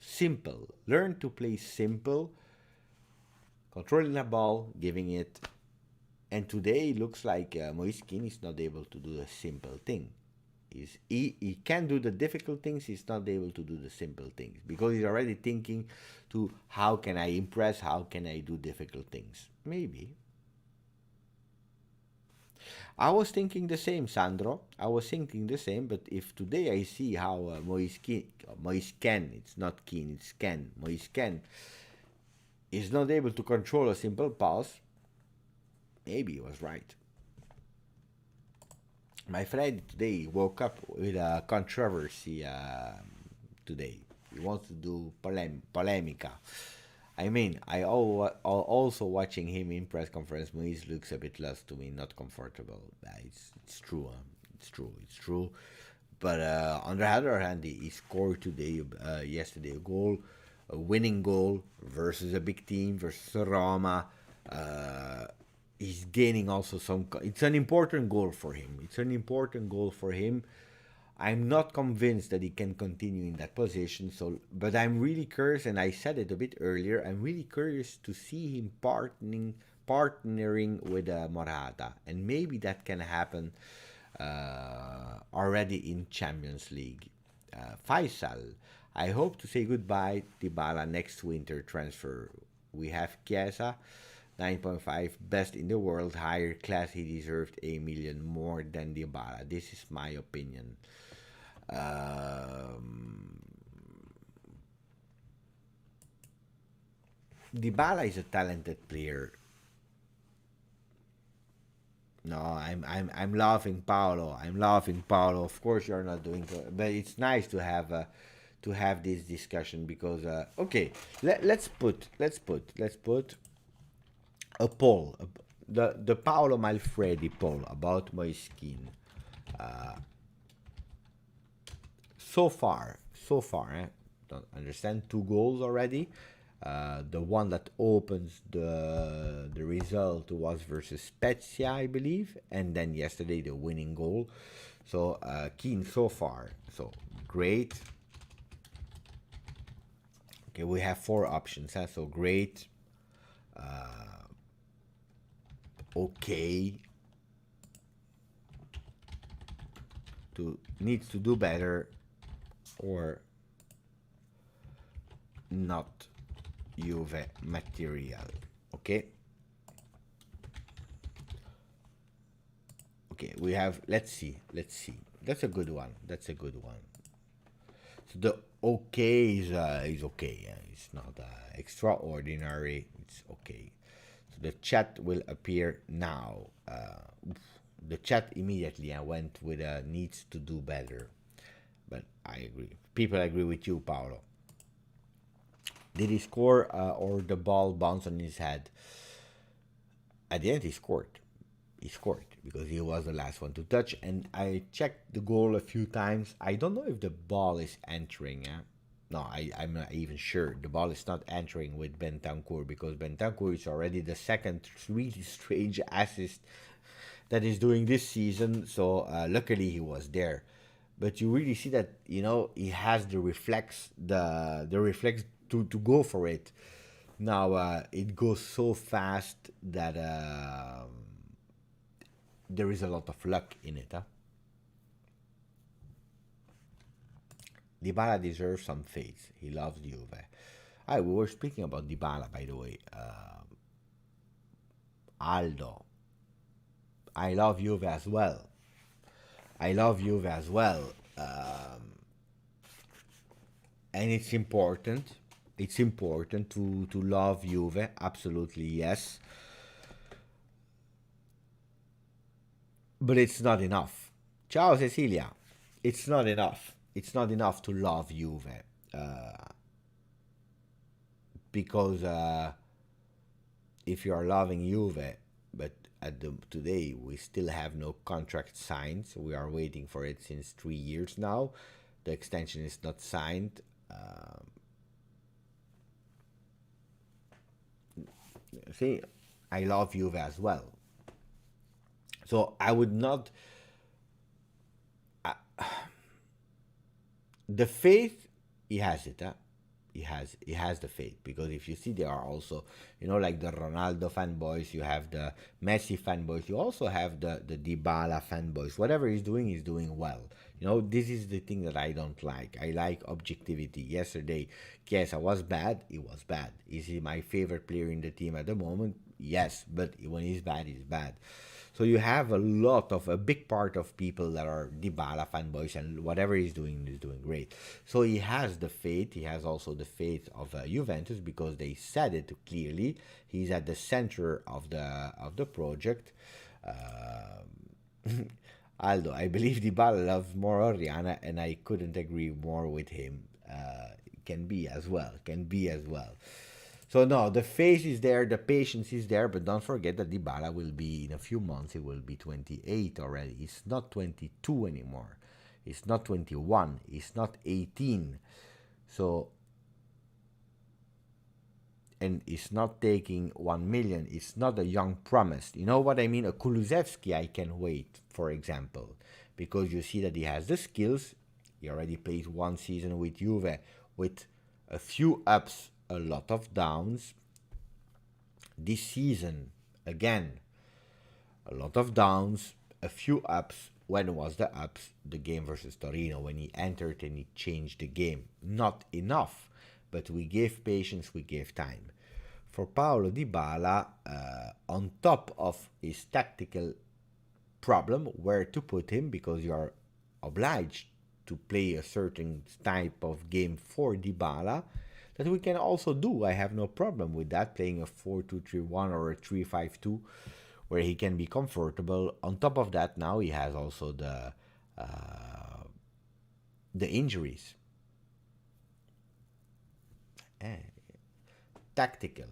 Simple. Learn to play simple. Controlling the ball, giving it. And today it looks like Moise Kean is not able to do a simple thing. He can do the difficult things. He's not able to do the simple things because he's already thinking to how can I impress, how can I do difficult things. Maybe I was thinking the same, Sandro. I was thinking the same, but if today I see how Moise Ken, it's not Keen, it's Ken, Moise Ken is not able to control a simple pass, maybe he was right. My friend today woke up with a controversy today. He wants to do polemica. I mean, also watching him in press conference. Moise looks a bit lost to me, not comfortable. It's true. It's true. It's true. But on the other hand, he scored today, yesterday, a goal, a winning goal versus a big team versus Roma. He's gaining also some. It's an important goal for him. It's an important goal for him. I'm not convinced that he can continue in that position. So, but I'm really curious, and I said it a bit earlier. I'm really curious to see him partnering with Morata, and maybe that can happen already in Champions League. Faisal, I hope to say goodbye Dybala next winter transfer. We have Chiesa, 9.5, best in the world, higher class. He deserved a million more than Dybala. This is my opinion. Dybala is a talented player. No, I'm laughing, Paolo. I'm laughing, Paolo. Of course, you're not doing good, but it's nice to have this discussion because okay, let's put a poll, the Paolo Malfredi poll about my skin. So far, don't understand, 2 goals already. The one that opens the result was versus Spezia, I believe, and then yesterday the winning goal. So keen so far, so great. Okay, we have 4 options, huh? So great, okay, needs to do better, or not Juve material. Okay. Okay, we have, let's see. That's a good one. So the okay is okay. It's not extraordinary. It's okay. So the chat will appear now. The chat immediately I went with needs to do better. But I agree. People agree with you, Paolo. Did he score or the ball bounced on his head? At the end, he scored. He scored because he was the last one to touch. And I checked the goal a few times. I don't know if the ball is entering. No, I'm not even sure. The ball is not entering with Bentancur because Bentancur is already the second really strange assist that he's doing this season. So luckily he was there. But you really see that, he has the reflex, the reflex to go for it. Now it goes so fast that there is a lot of luck in it. Dybala deserves some faith. He loves Juve. We were speaking about Dybala, by the way. Aldo. I love Juve as well. And it's important. It's important to love Juve. Absolutely, yes. But it's not enough. Ciao, Cecilia. It's not enough. It's not enough to love Juve. Because if you are loving Juve, but today we still have no contract signed, so we are waiting for it since 3 years now. The extension is not signed. See, I love Juve as well. So I would not. The faith, he has it. he has the faith, because if you see, there are also, like the Ronaldo fanboys, you have the Messi fanboys, you also have the Dybala fanboys. Whatever he's doing well. This is the thing that I don't like. I like objectivity. Yesterday, Chiesa was bad. He was bad. Is he my favorite player in the team at the moment? Yes, but when he's bad, he's bad. So you have a big part of people that are Dybala fanboys, and whatever he's doing great. So he has the faith. He has also the faith of Juventus, because they said it clearly. He's at the center of the project. Aldo, I believe Dybala loves more Oriana, and I couldn't agree more with him. Can be as well. Can be as well. So no, the faith is there, the patience is there, but don't forget that Dybala will be, in a few months, he will be 28 already. He's not 22 anymore. He's not 21. He's not 18. So, and he's not taking 1 million. It's not a young promise. You know what I mean? A Kulusevski, I can wait, for example, because you see that he has the skills. He already played one season with Juve with a few ups, a lot of downs. This season, again, a lot of downs, a few ups. When was the ups? The game versus Torino, when he entered and he changed the game. Not enough, but we gave patience, we gave time. For Paulo Dybala, on top of his tactical problem, where to put him, because you are obliged to play a certain type of game for Dybala, that we can also do. I have no problem with that, playing a 4-2-3-1 or a 3-5-2, where he can be comfortable. On top of that, now he has also the injuries. Tactical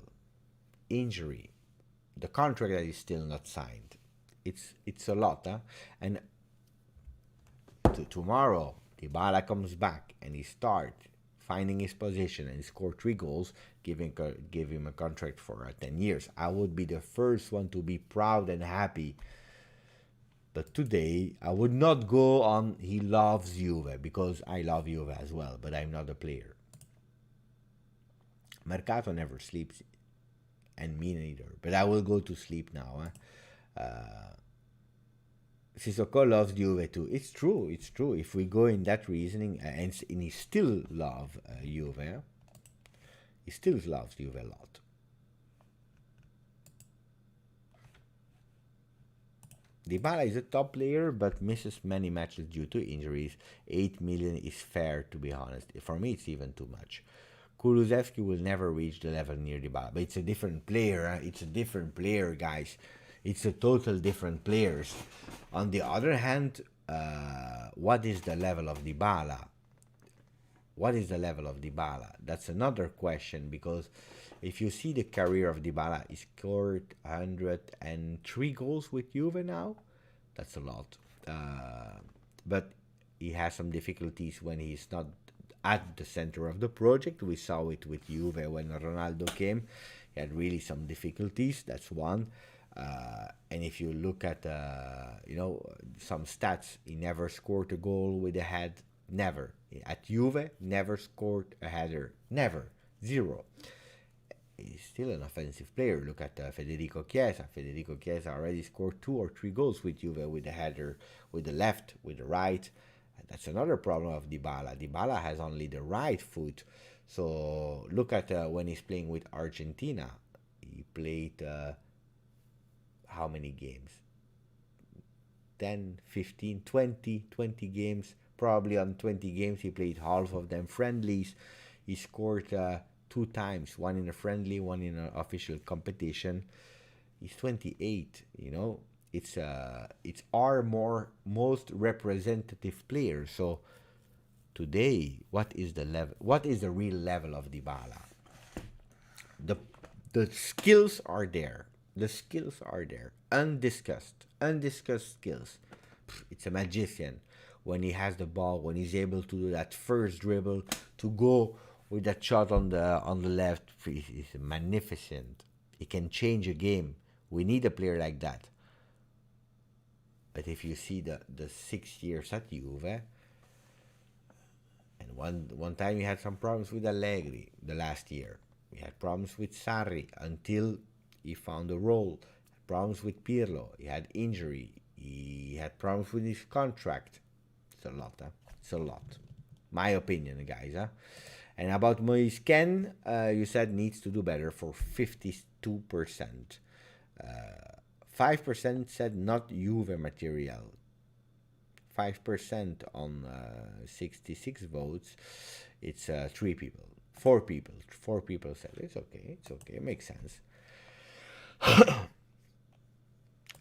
injury, the contract that is still not signed. It's a lot, huh? And tomorrow, Dybala comes back and he starts finding his position and score 3 goals, give him a contract for 10 years. I would be the first one to be proud and happy. But today, I would not go on he loves Juve, because I love Juve as well, but I'm not a player. Mercato never sleeps, and me neither. But I will go to sleep now. Sissoko loves Juve too. It's true. If we go in that reasoning, and he still loves Juve, he still loves Juve a lot. Dybala is a top player, but misses many matches due to injuries. 8 million is fair, to be honest. For me, it's even too much. Kulusevski will never reach the level near Dybala, but it's a different player. Huh? It's a different player, guys. It's a total different players. On the other hand, what is the level of Dybala? What is the level of Dybala? That's another question, because if you see the career of Dybala, he scored 103 goals with Juve now. That's a lot. But he has some difficulties when he's not at the center of the project. We saw it with Juve when Ronaldo came. He had really some difficulties. That's one. And if you look at some stats, he never scored a goal with a head. Never. At Juve, never scored a header. Never. Zero. He's still an offensive player. Look at Federico Chiesa. Federico Chiesa already scored 2 or 3 goals with Juve, with the header, with the left, with the right. That's another problem of Dybala. Dybala has only the right foot. So look at when he's playing with Argentina. He played how many games? 10, 15, 20 games. Probably on 20 games, he played half of them friendlies. He scored 2 times, one in a friendly, one in an official competition. He's 28, It's our most representative player. So today, what is the level? What is the real level of Dybala? The skills are there. The skills are there, undiscussed skills. It's a magician when he has the ball, when he's able to do that first dribble, to go with that shot on the left. He's magnificent. He can change a game. We need a player like that. But if you see the 6 years at Juve, and One time we had some problems with Allegri the last year. We had problems with Sarri until he found a role. Problems with Pirlo. He had injury. He had problems with his contract. It's a lot, huh? It's a lot. My opinion, guys, huh? And about Moise Ken, you said needs to do better for 52%. 5% said not Juve material. 5% on 66 votes. It's 3 people. 4 people. 4 people said it's okay. It's okay. It makes sense.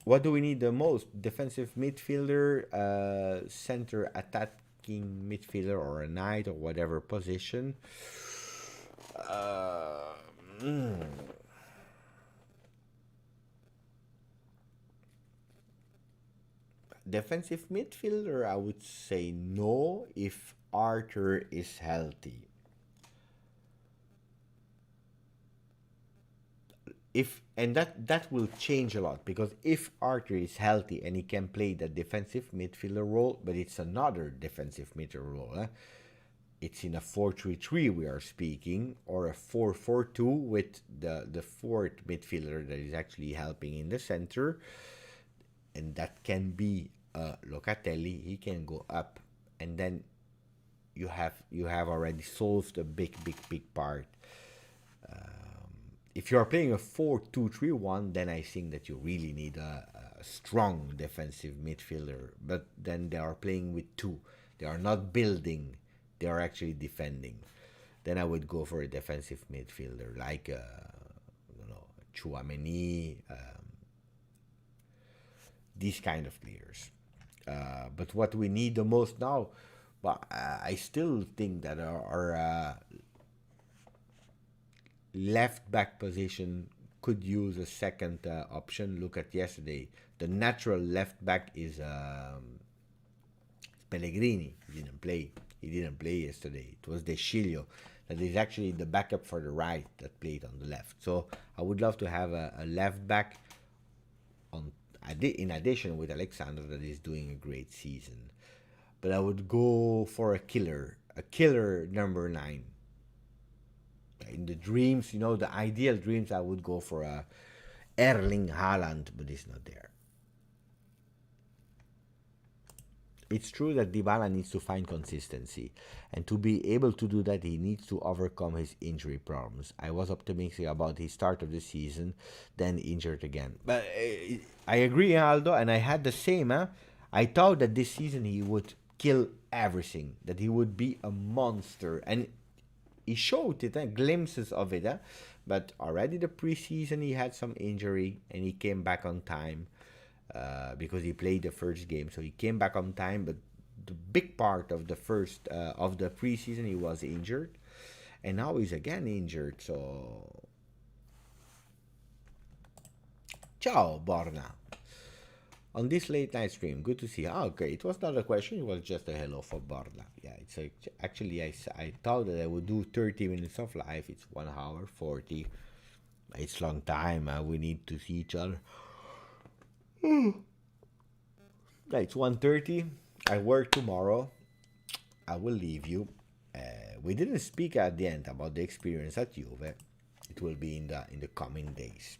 What do we need the most? Defensive midfielder, center attacking midfielder, or a knight, or whatever position. Defensive midfielder, I would say no if Arthur is healthy. That will change a lot, because if Arthur is healthy and he can play the defensive midfielder role, but it's another defensive midfielder role, it's in a 4-3-3 we are speaking, or a 4-4-2 with the fourth midfielder that is actually helping in the center, and that can be Locatelli. He can go up, and then you have already solved a big part. If you're playing a 4-2-3-1, then I think that you really need a strong defensive midfielder. But then they are playing with 2. They are not building. They are actually defending. Then I would go for a defensive midfielder like Tchouaméni, these kind of players. But what we need the most now, well, I still think that our left back position could use a second option. Look at yesterday. The natural left back is Pellegrini. He didn't play yesterday. It was De Sciglio that is actually the backup for the right that played on the left. So I would love to have a left back in addition with Alexander, that is doing a great season. But I would go for a killer number 9. In the dreams, the ideal dreams, I would go for a Erling Haaland, but he's not there. It's true that Dybala needs to find consistency, and to be able to do that, he needs to overcome his injury problems. I was optimistic about his start of the season, then injured again. But I agree, Aldo, and I had the same. I thought that this season he would kill everything, that he would be a monster, and he showed it, glimpses of it. But already the preseason he had some injury, and he came back on time. Because he played the first game, so he came back on time. But the big part of the first of the preseason, he was injured, and now he's again injured. So, ciao Borna. On this late night stream, good to see you. Okay, it was not a question; it was just a hello for Borna. Yeah, actually I thought that I would do 30 minutes of live. It's 1 hour 40. It's long time. We need to see each other. Yeah, it's 1:30. I work tomorrow. I will leave you. We didn't speak at the end about the experience at Juve. It will be in the coming days.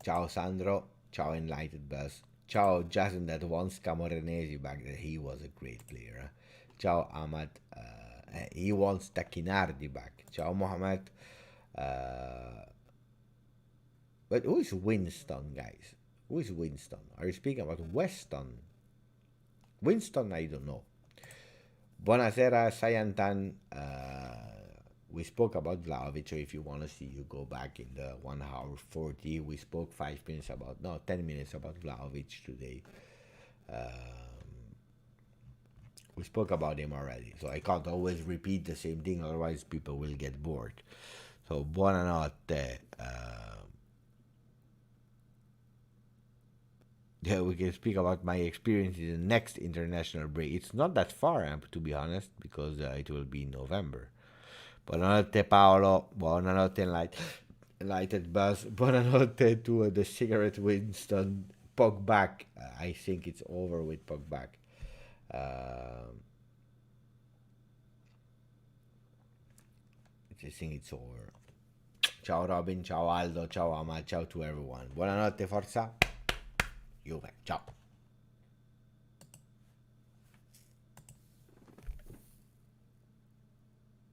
Ciao Sandro. Ciao Enlightened Buzz. Ciao Jason, that wants Camoranesi back. That he was a great player. Ciao Ahmad. He wants Tacchinardi back. Ciao Mohammed. But who is Winston, guys? Who is Winston? Are you speaking about Weston? Winston, I don't know. Buonasera, Sayantan. We spoke about Vlahovic, so if you want to see, you go back in the 1 hour 40. We spoke 10 minutes about Vlahovic today. We spoke about him already, so I can't always repeat the same thing, otherwise people will get bored. So, buonanotte. Yeah, we can speak about my experience in the next international break. It's not that far, to be honest, because it will be in November. Buonanotte Paolo, buonanotte Enlightened Buzz, buonanotte to the cigarette Winston, Pogback. I think it's over with Pogback. I think it's over. Ciao Robin, ciao Aldo, ciao Amal, ciao to everyone. Buonanotte, forza Juve, ciao.